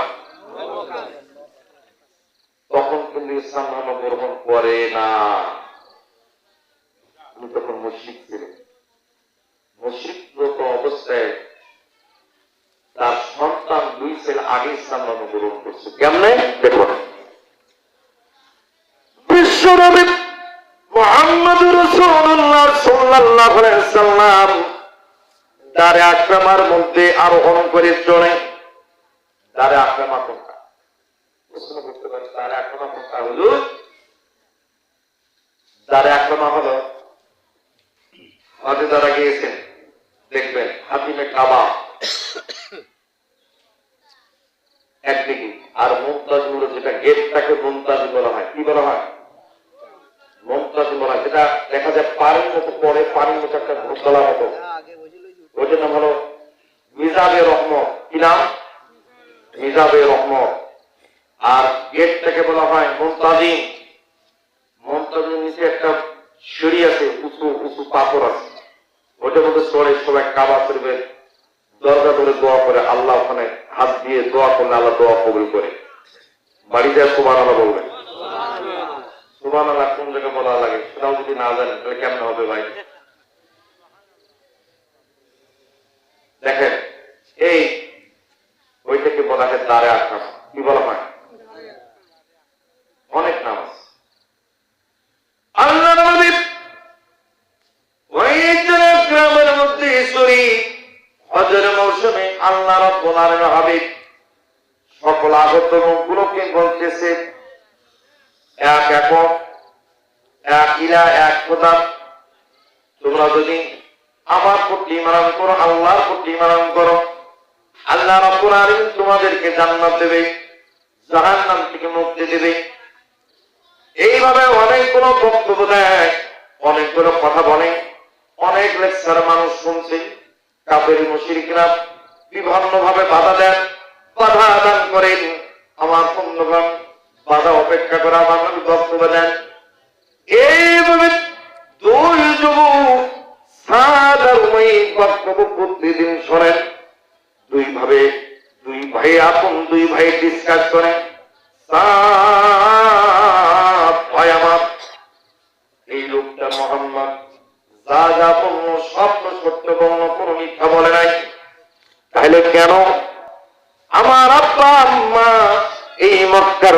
কিন্তু ইসলাম ধর্ম গ্রহণ করে না। উনি তখন মুশরিক ছিলেন। মুশরিকরত অবস্থায় তার সন্তান 2 ছেলে আগে ইসলাম ধর্ম গ্রহণ করছে। কেমনে দেখুন, বিশ্বনবী মুহাম্মদ রাসূলুল্লাহ সাল্লাল্লাহু আলাইহি ওয়াসাল্লাম দারে আকরামার মধ্যে আরোহণ করে চলে। দারে আকরামা কোনটা? প্রশ্ন করতে পারেন, দারে আকরামা কোনটা? হলো দারে আকরামা হলো হজে যারা গিয়েছেন দেখবেন হাতিমে কাবা একদিকে, আর মুমতাজ হলো যেটা গেটটাকে মুমতাজ বলা হয়। কি বলা হয়? মুমতাজ বলা হয়। যেটা দেখা যায় পানির মতো পড়ে, পানির মতো একটা ঘোষালার মতো, ওইটার নাম হলো মিজাবে রহমত। কি নাম? মিজাবে রহমত। আর গেটটাকে বলা হয় মুমতাজিম। মুমতাজিম নিচে একটা সিঁড়ি আছে, উঁচু উঁচু পাথর আছে, ওইটার মধ্যে চড়ে সবাই কাবা শরীফের দরজা ধরে দোয়া করে। আল্লাহ ওখানে হাত দিয়ে দোয়া করলে আল্লাহ দোয়া কবুল করে। বাড়ি যায় সুবহানাল্লাহ বলবেন। সুবহানাল্লাহ কোন জায়গায় বলা লাগে সেটাও যদি না জানেন তাহলে কেমন হবে ভাই? দেখেন, এই ওইটাকে বলা হয় দারে আকরাম। কি বলা হয়? অনেক নাম আছে। আল্লাহ নবী ওই গ্রামের মধ্যে সরি হজের মৌসুমে আল্লাহ রাব্বুল আলামিন হাবিব সকল আগত লোকগুলোকে বলতেছে, এক একক, এক ইলা, এক খোদা, তোমরা যদি আমার প্রতি ঈমান করো, আল্লাহর প্রতি ঈমান করো, আল্লাহ রাব্বুল আলামিন তোমাদেরকে জান্নাত দেবে, জাহান্নাম থেকে মুক্তি দেবে। এইভাবে অনেকগুলো বক্তব্য দেয়, অনেকগুলো কথা বলে, অনেক লেকচার মানুষ শুনছে। কাফের মুশরিকরা বিভিন্ন ভাবে বাধা দেন, বাধা দান করেন। আমার বন্ধুগণ, বাধা অপেক্ষা করে আমার নবী বক্তব্য দেন। এইভাবে 2 যুবক সাদারময়ী বক্তব্য প্রতিদিন শোনেন। 2 ভাবে 2 ভাই আপন 2 ভাই ডিসকাস করেন। ভাই আমার, এই লোকটা মুহাম্মদ যা যা বলল স্বপ্ন সত্য বলল, কোনো মিথ্যা বলে নাই। তাহলে কেন আমার আব্বা আম্মা এই মক্কার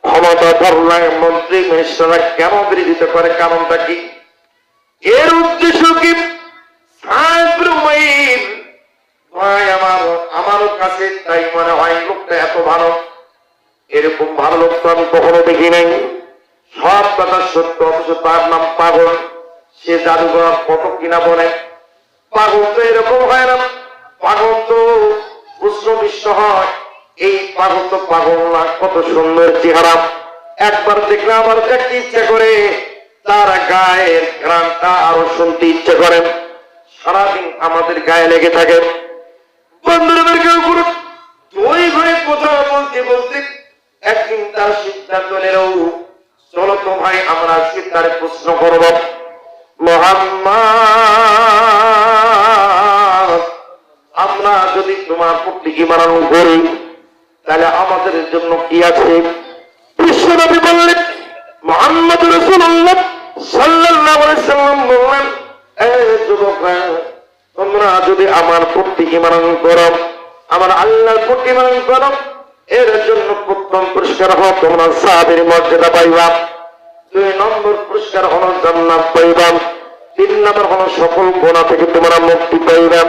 ক্ষমতা ধরলাম মন্ত্রী মিনিস্টাররা কেন বিরোধিতা করে? কারণটা কি? এর উদ্দেশ্য কি? ভাই আমারও কাছে তাই মনে হয় লোকটা এত ভালো। এরকম ভালো লোক তো আমি কখনো দেখি নাই। সব কথা সত্য, অথচ তার নাম পাগল। সে জাদুঘর কত কিনা বলে। পাগল তো এরকম হয় না, পাগল তো উচ্চ বিশ্ব হয়। এই পাগল তো পাগল না, কত সুন্দর চেহারা। একবার দেখলে আবার দেখতে ইচ্ছে করে, তার গায়ের ঘ্রাণটা আরো শুনতে ইচ্ছে করে। সারাদিন আমাদের গায়ে লেগে থাকে। বন্ধুদেরকে উপর 2 ভাই কথা বলতে বলতে একদিন তার সিদ্ধান্ত নিল, চলো তো ভাই আমরা তার প্রশ্ন করব, মুহাম্মদ আমরা যদি তোমার প্রতি ঈমান করি তাহলে আমাদের জন্য কি আছে? বিশ্বনবী বললেন, মুহাম্মদ রাসূলুল্লাহ সাল্লাল্লাহু আলাইহি ওয়াসাল্লাম বললেন, এই যুবকরা, তোমরা যদি আমার প্রতি ঈমান করো, আমার আল্লাহর প্রতি ঈমান করো, এর জন্য প্রথম পুরস্কার হলো তোমরা সাহাবীর মর্যাদা পাইবা। 2 নম্বর পুরস্কার হলো জান্নাত পাইবা। 3 নম্বর হলো সকল গুনাহ থেকে তোমরা মুক্তি পাইবা।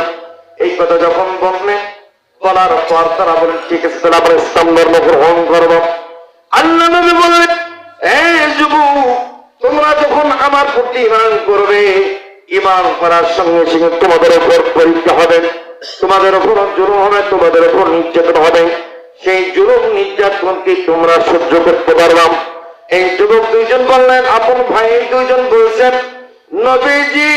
এই কথা যখন বললেন, বলার পর তারা বলেন, ঠিক আছে, তাহলে আমরা ইসলাম ধর্ম গ্রহণ করবো। আল্লাহ নবী বললেন, এই যুবক, তোমরা যখন আমার প্রতি ঈমান করবে, ঈমান করার সঙ্গে সঙ্গে তোমাদের উপর পরীক্ষা হবে, তোমাদের উপর জুলুম হবে, তোমাদের উপর নির্যাতন হবে। সেই জুলুম নির্যাতনকে তোমরা সহ্য করতে পারবা। এই যুবক 2 জন বললেন, আপন ভাই 2 জন বলছেন, নবীজি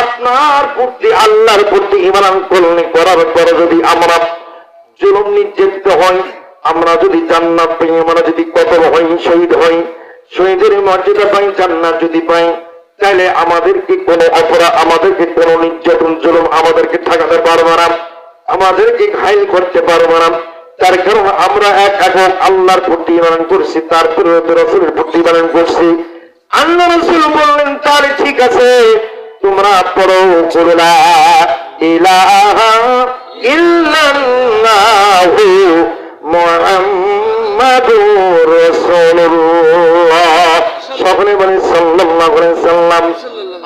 আপনার প্রতি আল্লাহর প্রতি ঈমান করার পর যদি আমরা জুলুম নির্যাতিত হই, আমরা যদি জান্নাত পাই, আমরা যদি কতল হই, শহীদ হই, শহীদের মর্যাদা পাই, জান্নাত যদি পাই, তাহলে আমাদেরকে কোনো অপরাধ, আমাদেরকে কোনো নির্যাতন জুলুম আমাদেরকে ঠেকাতে পারবে না। আমাদেরকে ঘায়ল করতে পারবো না। তার কারণ আমরা এক একক আল্লাহর প্রতি ইমান করছি, তারপরে রাসূলের প্রতি ইমান করছি। আল্লাহ রাসূল বললেন তাহলে ঠিক আছে, তোমরা পড়ো লা ইলাহা ইল্লাল্লাহু মুহাম্মাদুর রাসূলুল্লাহ। সকলে বলে সাল্লাল্লাহু আলাইহি সাল্লাম।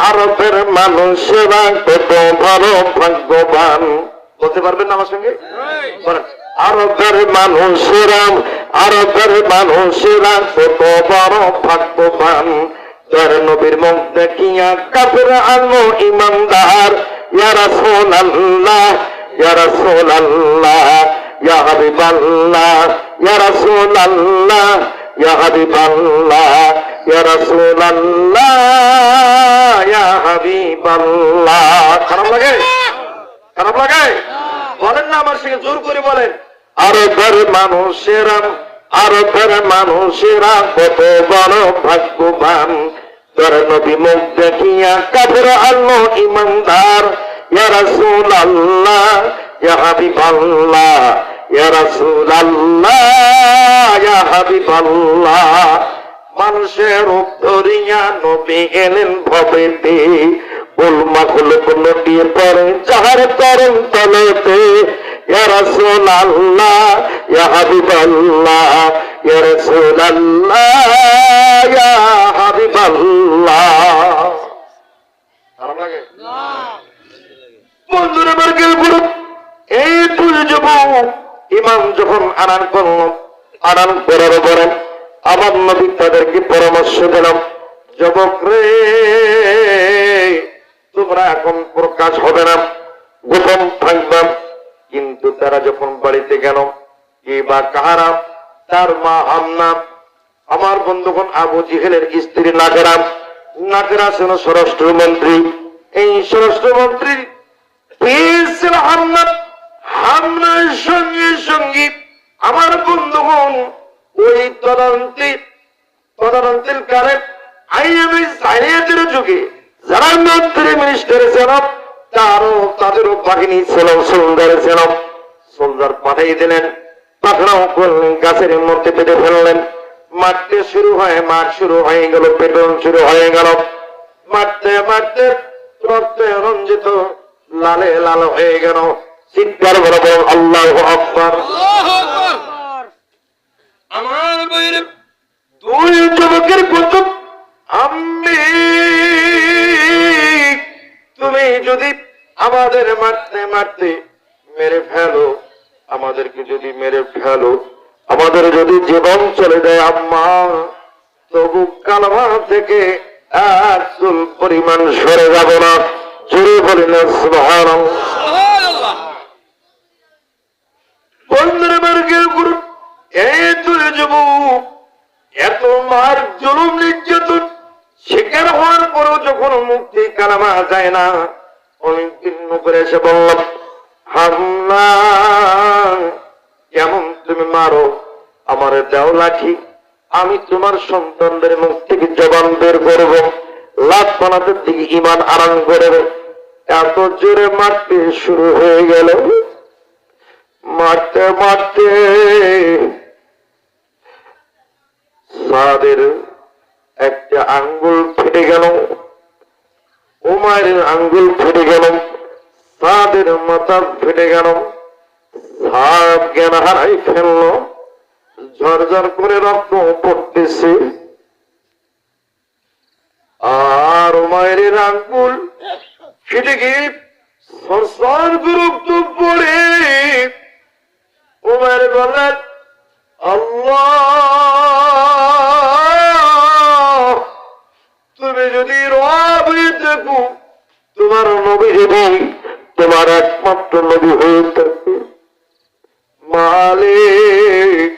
আরবের মানুষেরা কত বড় ভাগ্যবান, বলতে পারবেন না আমার সঙ্গে? আরবের মানুষেরা কত বড় ভাগ্যবান, যার নবীর মুখ দেখিয়া কাফের আনো ইমানদার। ইয়া রাসূলুল্লাহ, ইয়া রাসূলুল্লাহ, ইয়া হাবিবাল্লাহ, ইয়া রাসূলুল্লাহ, ইয়া হাবিবাল্লাহ, ইয়া রাসূলুল্লাহ, ইয়া হাবিবাল্লাহ। খারাপ লাগে? খারাপ লাগে? বলেন না আমার সঙ্গে, জোর করে বলেন। আরবের মানুষেরা কত বড় ভাগ্যবান, যার নবী মুখ দেখিয়া কাফের আনো ইমানদার। ইয়া রাসূলুল্লাহ, ইয়া হাবিবাল্লাহ, ইয়া রাসূলুল্লাহ, ইয়া হাবিবাল্লাহ। মানুষের রূপ ধরিয়া নবী এলেন ভবেতে, উলমাখলুক নটিয়ে পড়ে যাহার চরণ তলেতে। ইয়া রাসূলুল্লাহ, ইয়া হাবিবাল্লাহ, ইয়া রাসূলুল্লাহ, ইয়া হাবিবাল্লাহ। খারাপ লাগে? বন্ধুরা বর্গের গ্রুপ, এই দুই যুবক ইমাম যখন আনান করল, আনান করার পরে আমার নবী তাদেরকে পরামর্শ দিলাম, যুবক রে, তোমরা এখন প্রকাশ হবে না, গোপন থাকবা। কিন্তু তারা যখন বাড়িতে গেল, কে বা কাহারা, তার মা হামনা, আমার বন্ধুগণ আবু জিহেলের স্ত্রী নাগরা, নাগরা ছিল স্বরাষ্ট্রমন্ত্রী। এই স্বরাষ্ট্রমন্ত্রীর পেয়েছিল হামনা। হামনার সঙ্গে সঙ্গে আমার বন্ধুগণ ওই তদারন্তের কারে আইএমএ সাইনিয়াতের যুগে যারা মন্ত্রী মিনিস্টার ছিল, তাদেরও বাহিনী ছিল, সোলজার ছিল। সোলজার পাঠিয়ে দিলেন, পাকড়াও করলেন, গাছের মধ্যে পেটে ফেললেন। মারতে শুরু হয়ে গেল, পেটন শুরু হয়ে গেল। মারতে মারতে রক্তে রঞ্জিত লালে লাল হয়ে গেল। চিৎকার করে বলুন আল্লাহু আকবার। আমার বইরে দুই যুবকের কুতুব, আমি তুমি যদি আমাদের মারতে মারতে মেরে ফেলো, আমাদেরকে যদি মেরে ফেলো, আমাদের যদি জীবন চলে যায় আম্মা, তবু কালমা থেকে এক চুল পরিমাণ সরে যাব না। জোরে বলি না সুবহানাল্লাহ। বন্ধুরা বর্গের গুরু, এই দুই যুবক এত মার জুলুম নির্যাতন শিকার হওয়ার পরেও যখন মুক্তি কালামা যায় না, অনেকদিন করে এসে বললাম, হামনা কেমন তুমি মারো, আমার দেও লাঠি, আমি তোমার সন্তানদের মুখ থেকে জবান বের করবো, লাত বানাতে দিকে ইমান আরাম করবে। এত জোরে মারতে শুরু হয়ে গেল। মারতে মারতে সাদের একটা আঙ্গুল ফেটে গেল, উমায়ের আঙ্গুল ফেটে গেল, সাদের মাথা ফেটে গেল। সাদ জ্ঞান হারাই ফেলল, ঝরঝর করে রক্ত পড়তেছে। আর উমায়ের আঙ্গুল ফেটে গিয়ে সরসর রক্ত পড়ে। উমায়ের বললেন, আল্লাহ, তুমি যদি রব হয়ে থাকো, তোমার নবী যদি তোমার একমাত্র নবী হয়ে থাকে, মালিক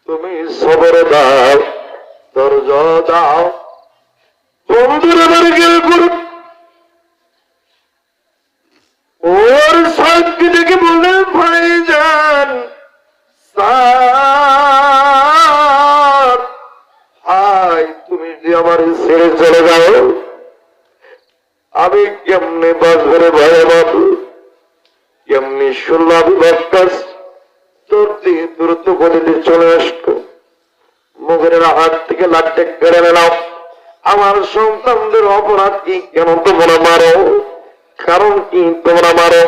তুমি সবর দাও, ধৈর্য দাও। বন্ধুরা বর্গের গুরু, ওর সাক্ষী থেকে বললেন, ভাইজান হাই, তুমি যে আমার ছেড়ে চলে যাও, আমি কেমনে বাঁচবে ভয়ে বাবু, কেমনি আবু বকর চলতি দ্রুত গতিতে চলে আসতো, মুখের হাত থেকে লাঠি কেড়ে নিলাম। আমার সন্তানদের অপরাধ কি? কেন তোমরা মারো? কারণ কি তোমরা মারো?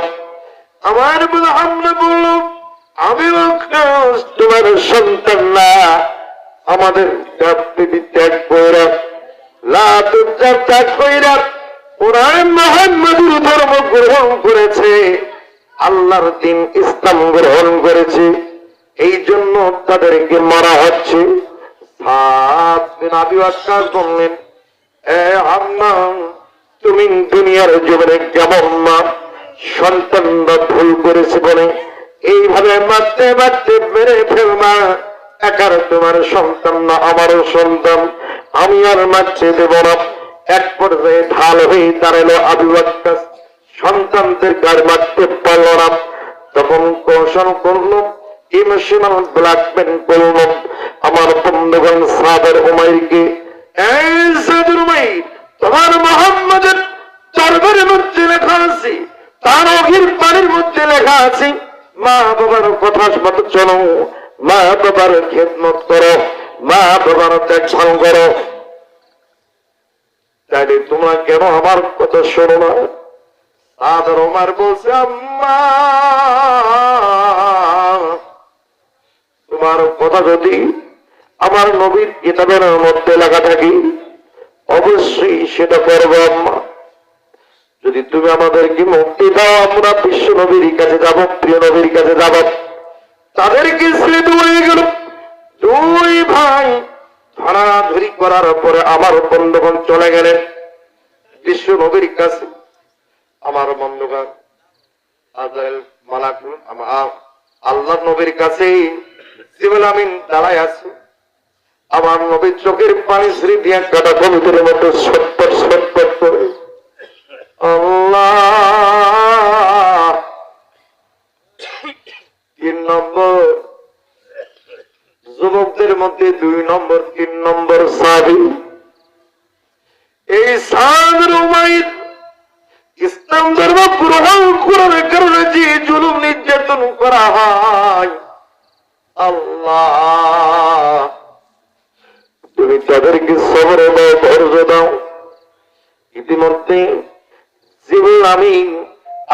আমার হামলা বলল, আমি তোমার সন্তান না, আমাদের ত্যাগ কইরা ত্যাগ কইরা ওরা মুহাম্মদের ধর্ম গ্রহণ করেছে, আল্লাহর দিন ইসলাম গ্রহণ করেছে, এই জন্য তাদেরকে মারা হচ্ছে। সাদ বিন আবি ওয়াক্কাস বললেন, এ আম্মা, তুমি দুনিয়ার জীবনে কেমন মা? সন্তানরা ভুল করেছে বলে এইভাবে মারতে মারতে মেরে ফেলবা। একার তোমার সন্তান না, আমারও সন্তান, আমি আর মারতে দেব না। এক পর্যায়ে ঢাল হয়ে দাঁড়ালো আবু ওয়াক্কাস, সন্তানদের গায়ে মারতে পারল না। তখন কৌশল করল, ইমোশনাল ব্ল্যাকমেল করল আমার বন্ধুগণ সাদের উমাইরকে। এই সাদের উমাইর, তোমার মুহাম্মাদের দরবারের মধ্যে লেখা আছে, তার অঘির পানির মধ্যে লেখা আছে, মা বাবার কথা মতো চলো, মা বাবার খেদমত করো, মা বাবার দেখভাল করো। তাইলে তোমরা কেন আমার কথা শোনো না? সাদর ওমর বলছে, আম্মা, তোমার কথা যদি আমার নবীর কিতাবের মধ্যে লেখা থাকে অবশ্যই সেটা করবো আম্মা। যদি তুমি আমাদেরকে মুক্তি দাও, আমরা বিশ্ব নবীর কাছে যাব, প্রিয় নবীর কাছে যাব। তাদেরকে ছেড়ে হয়ে গেল। দুই ভাই ধরাধরি করার পরে আমার বন্ধুগণ চলে গেলেন বিশ্ব নবীর কাছে। আমার বন্ধুগণ আজরাইল মালাকুল আল্লাহ নবীর কাছে জিবরিল আমিন দাঁড়ায় আছে। আমার নবীর চোখের পানি ছেড়ে দিয়ে কাটা কবিতার মতো ছটপট ছটপট করে আল্লাহ। 3 নম্বর যুবকদের মধ্যে 2 নম্বর 3 নম্বর সাহাবী। এই সাদের উমাইর ইসলাম ধর্ম গ্রহণ করার কারণে যে জুলুম নির্যাতন করা হয়, আল্লাহ তুমি তাদেরকে সবর দাও, ধৈর্য দাও। ইতিমধ্যে জিবরিল আমিন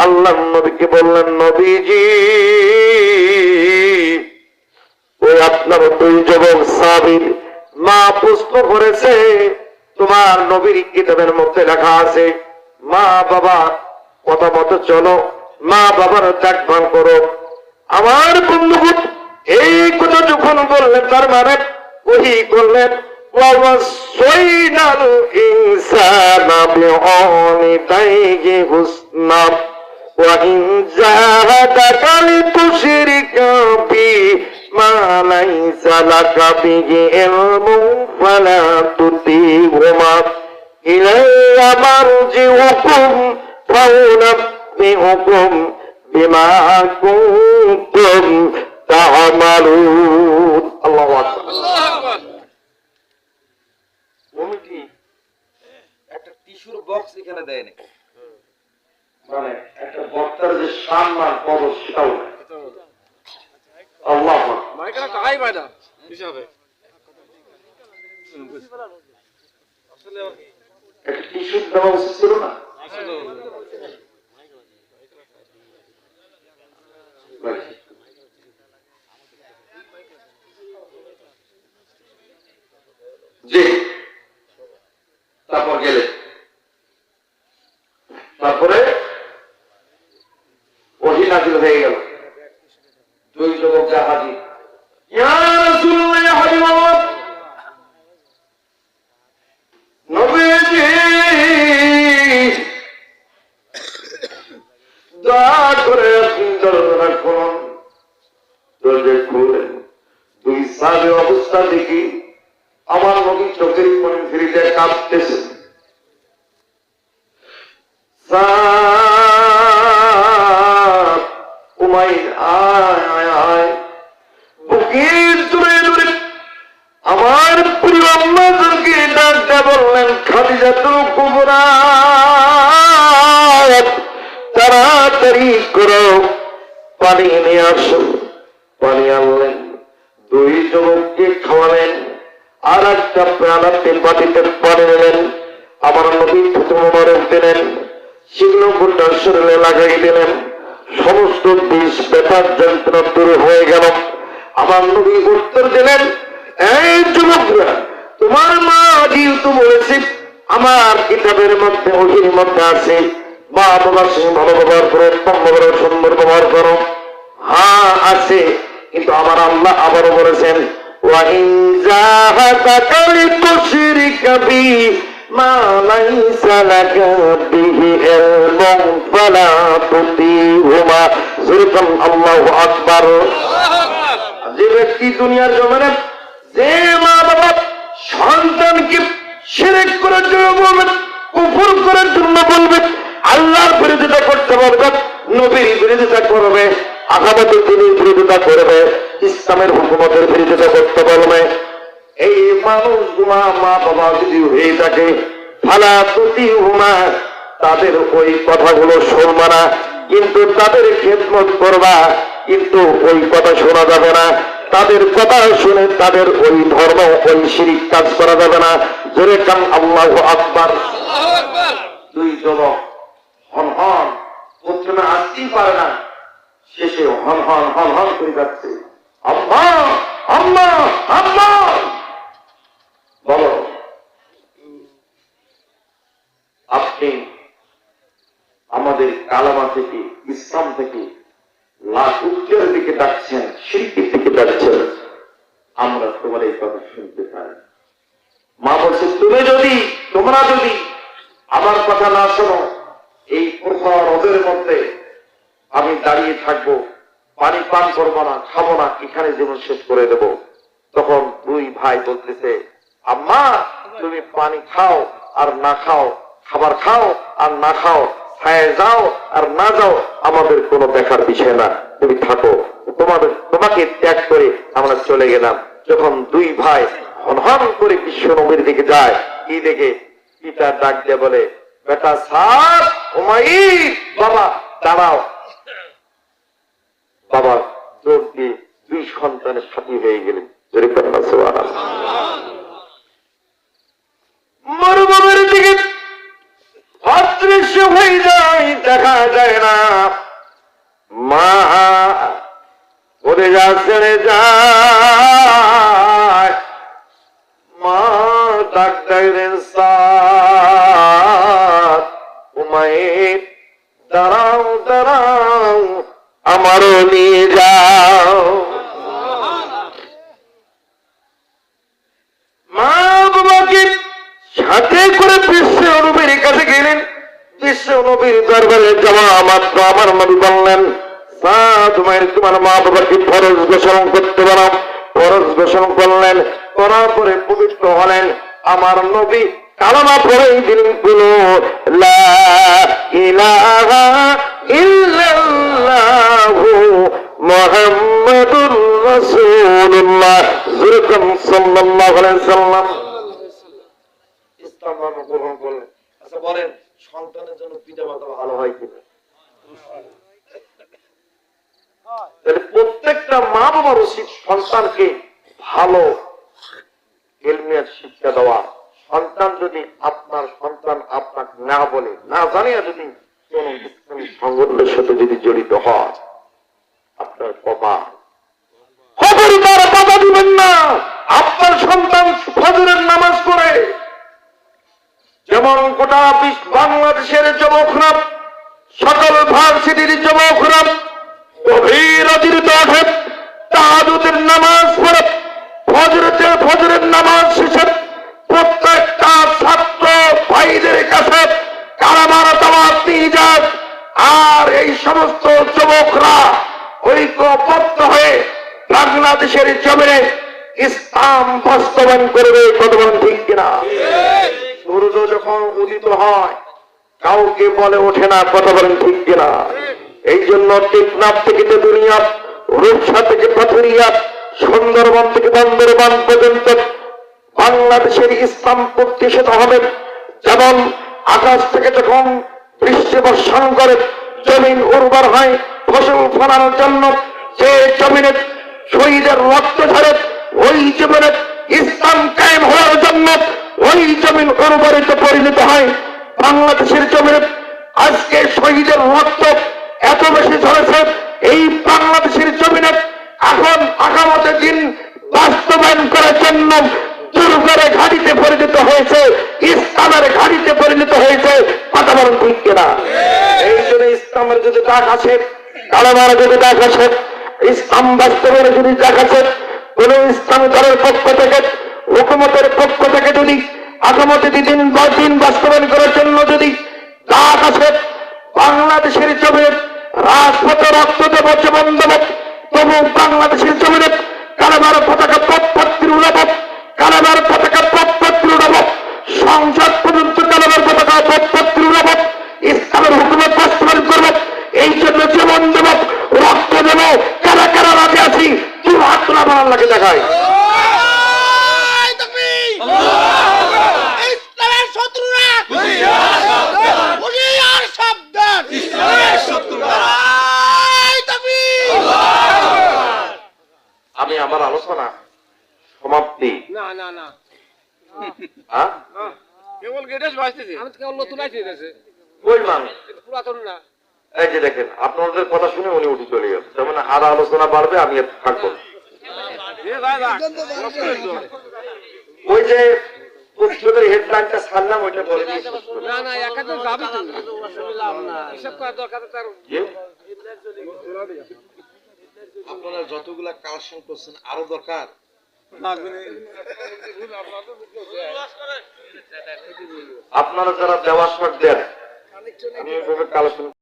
আল্লাহর নবীকে বললেন, নবীজি, ওই আপনার 2 যুবক সাহাবীর মা প্রশ্ন করেছে, তোমার নবীর কিতাবের মধ্যে লেখা আছে মা বাবা কথা মতো চলো, মা বাবার দেখভাল করো। আমার বন্ধুগণ এই কথা যখন বললেন, তার মানে ওহি করলেন, ওয়াসাইনাল ইনসানা বিওয়ালিদাইহি হুসনা ওয়া ইন জাহাদাকা লিতুশরিকা বি মা লাইসা লাকা বিহি ইলমুন ফালা তুতিহুমা ইলাইয়া মারজিউকুম ফাউনাব্বিউকুম বিমা কুনতুম তা'মালুন। আল্লাহু আকবার। কমিটি একটা টিস্যুর বক্স এখানে দেয় না, মানে একটা বক্তার যে সম্মান কদর সেটাও আল্লাহ মাইকেরা টাকাই পায় না হিসাবে। আসলে একটা টিস্যুর দেওয়া উচিত ছিল না। জি, তারপর গেলে তারপরে ওহী নাযিল হয়ে গেল। 2 যুবক যা হাজির, ইয়া রাসূলুল্লাহ, ইয়া হাবিবাল্লাহ, নবীজি দয়া করে আপনি দরজা খুলুন। দরজা খুলেন। 2 সাহাবী অবস্থা দেখি আমার নবী চোখের পানি ফিরিতে কাঁপতেছে। উমাইর আয় আয় আয়, বুকের জোরে জোরে আমার প্রিয় আম্মাকে ডাকতে বললেন, খাদিজাতুল কুবরা, তাড়াতাড়ি করো, পানি নিয়ে আসুন। পানি আনলেন, দুই যুবককে খাওয়ালেন, আর একটা প্রাণাতে বাটিতে পানি নিলেন। আমার নবী থুতু মোবারক দিলেন, সেগুলো গোটা শরীরে লাগাই দিলেন। সমস্ত বিষ ব্যথার যন্ত্রণা দূর হয়ে গেল। আমার নবী উত্তর দিলেন, এই যুবকরা, তোমার মা যেহেতু বলেছে, আমার কিতাবের মধ্যে ওহির মধ্যে আছে, মা বাবার সঙ্গে ভালো ব্যবহার করো, উত্তম ব্যবহার, সুন্দর ব্যবহার করো। হ্যাঁ আছে, কিন্তু আমার আল্লাহ আবারও বলেছেন, ওয়াইন জাহাদাকা লিতুশরিকা বি মা লাইসা লাকা বিহি ইলমুন ফালা তুতিহুমা। সুরকান আল্লাহু আকবার। যে ব্যক্তি দুনিয়ার জমিনে যে মা বাবা সন্তানকে শিরক করার জন্য বলবেন, কুফর করার জন্য বলবে, আল্লাহর বিরোধিতা করতে বলবে, নবীর বিরোধিতা করবে, আগামীতে তিনি বিরোধিতা করবে, ইসলামের হুকুমতের বিরোধিতা করতে বলবে, এই মানুষগুলা মা বাবা যদি হয়ে থাকে, ফালা তুতিহুমা, তাদের ওই কথাগুলো শুনবা না, কিন্তু তাদের খেদমত করবা, কিন্তু ওই কথা শোনা যাবে না। তাদের কথা শুনে তাদের ওই ধর্ম, ওই শিরিক কাজ করা যাবে না। জোরে কান আল্লাহু আকবার। দুই যুবক হন হন, প্রথমে আসতেই পারে না, শেষে হন হন হন হন করে যাচ্ছে, আম্মা আম্মা আম্মা। বলো, আপনি আমাদের কালামা থেকে, ইসলাম থেকে লাখের দিকে ডাকছেন, শিরকের দিকে ডাকছেন, আমরা তোমার এই কথা শুনতে চাই। মা বলছে, তোমরা যদি আমার কথা না শোনো, এই প্রখর রোদের মধ্যে আমি দাঁড়িয়ে থাকবো, পানি পান করবো না, খাবো না, এখানে জীবন শেষ করে দেব। তখন দুই ভাই বলতেছে, আম্মা তুমি পানি খাও আর না খাও, খাবার খাও আর না খাও, ছায়ে যাও আর না যাও, আমাদের কোনো দেখার বিষয় না, তুমি থাকো, তোমাকে ত্যাগ করে আমরা চলে গেলাম। যখন দুই ভাই হনহন করে বিশ্ব নবীর দিকে যায়, কি দেখে পিতা ডাক দিয়ে বলে, বেটা সাদ, উমাইর, বাবা দাঁড়াও। বাবা জোর দিয়ে দুই সন্তানের সাথী হয়ে গেলেন। মরুভূমির দিকে অদৃশ্য হয়ে যায়, দেখা যায় না। মা ওরে যা ছেড়ে যায়, মা ডাক্তারের সাথ, উমাইর দাঁড়াও দাঁড়াও, আমারও নিয়ে যাও। মা বাবাকে সাথে করে বিশ্ব নবীর কাছে গেলেন। বিশ্ব নবীর দরবারে যাওয়া মাত্র আমার নবী বললেন, তোমার মা বাবাকে ফরজ গোসল করতে পারো। ফরজ গোসল করলেন, করার পরে পবিত্র হলেন। আমার নবী কালেমা পড়ে দিলেন, গুলো লা ইলাহা ইল্লাল্লাহু মুহাম্মাদুর রাসূলুল্লাহ সাল্লাল্লাহু আলাইহি ওয়াসাল্লাম ইসলাম ধর্ম গ্রহণ করলেন। আচ্ছা বলেন, সন্তানের জন্য পিতা মাতা ভালো হয় কিনা? প্রত্যেকটা মা বাবার উচিত সন্তানকে ভালো ইলমিয়াত শিক্ষা দেওয়া। সন্তান যদি আপনার সন্তান আপনাকে না বলে, না জানিয়া যদি কোন ইসলামী সংগঠনের সাথে যদি জড়িত হয়, আপনার খবরদার বাধা দিবেন না। আপনার সন্তান ফজরের নামাজ পড়ে, যেমন গোটা বাংলাদেশের যুবকরা, সকল ভার্সিটির যুবকরা গভীর রাতের ওঠে, তাহাজ্জুদের নামাজ পড়ে, ফজরের নামাজ শেষে প্রত্যেকটা ছাত্র ভাইদের কাছে কালামার দাওয়াত নিয়ে যান। আর এই সমস্ত যুবকরা ঐক্যবদ্ধ হয়ে বাংলাদেশের জমিনে ইসলাম বাস্তবায়ন করবে। কথা বলেন ঠিক কিনা? সূর্য যখন উদিত হয় কাউকে বলে ওঠে না। কথা বলেন ঠিক কিনা? এই জন্য টেকনাফ থেকে তেতুলিয়া, রূপসা থেকে পাথুরিয়া, সুন্দরবন থেকে বান্দরবান পর্যন্ত বাংলাদেশের ইসলাম প্রতিষ্ঠিত হবে। যেমন আকাশ থেকে যখন বৃষ্টি বর্ষণ করে জমিন উর্বর হয়, ফসল ফলানোর জন্য যে জমিনে শহীদের রক্ত ঝরে ওই জমিনে ইসলাম কায়েম হওয়ার জন্য ওই জমিন উর্বরিত পরিণত হয়। বাংলাদেশের জমিনে আজকে শহীদের রক্ত এত বেশি ঝরেছে, এই বাংলাদেশের জমিনে এখন আগামী দিন বাস্তবায়ন করার জন্য দুর্গের ঘাটিতে পরিণত হয়েছে, ইসলামের ঘাটিতে পরিণত হয়েছে। কথা বলেন ঠিক কিনা? এই জন্য ইসলামের যদি ডাক আসে, কালেমার যদি ডাক আসে, ইসলাম বাস্তবের যদি ডাক আসে, কোন ইসলাম দলের পক্ষ থেকে, হুকুমতের পক্ষ থেকে যদি আগামী দিন বাস্তবায়ন করার জন্য যদি ডাক আসে, বাংলাদেশের জমিনে রাজপথে রক্ত দেব, জীবন দেব, তবু বাংলাদেশের জমিনে কালেমার পতাকা পথপত্রী উড়াব, কালেমার পতাকা পথপত্রী উড়াব, সংসদ পর্যন্ত কালেমার পতাকা পথপত্রী উড়াব, ইসলামের হুকুমত বাস্তবায়ন করব। এই জন্য জীবন দেব, রক্ত দেব। কারা কারা রাজি আছি? তুই হাত তোলা বানার লাগে দেখায়। ইসলামের শত্রুরা হুঁশিয়ার সাবধান, ইসলামের শত্রুরা। আমি আমার আলোচনা সমাপ্তি। না না না হ্যাঁ? কেবল গেটেস বাজতেছে, আমি তো কেবল নতুন আইছি গেছে, কই মান? পুরাতন না। এই যে দেখেন, আপনাদের কথা শুনে উনি উঠে চলে গেছে। তার মানে আর আলোচনা বাড়বে, আমি থাকবো। ওই যে পুস্তকের হেডলাইনটা ছাড়লাম, ওইটা বলে দিয়েছি। না না একা তো যাবি তো, লাভ না, হিসাব করা দরকার। তার আপনারা যতগুলা কালেকশন করছেন আরো দরকার। আপনারা যারা দেওয়ার শখ দেন, আমি ওইভাবে কালেকশন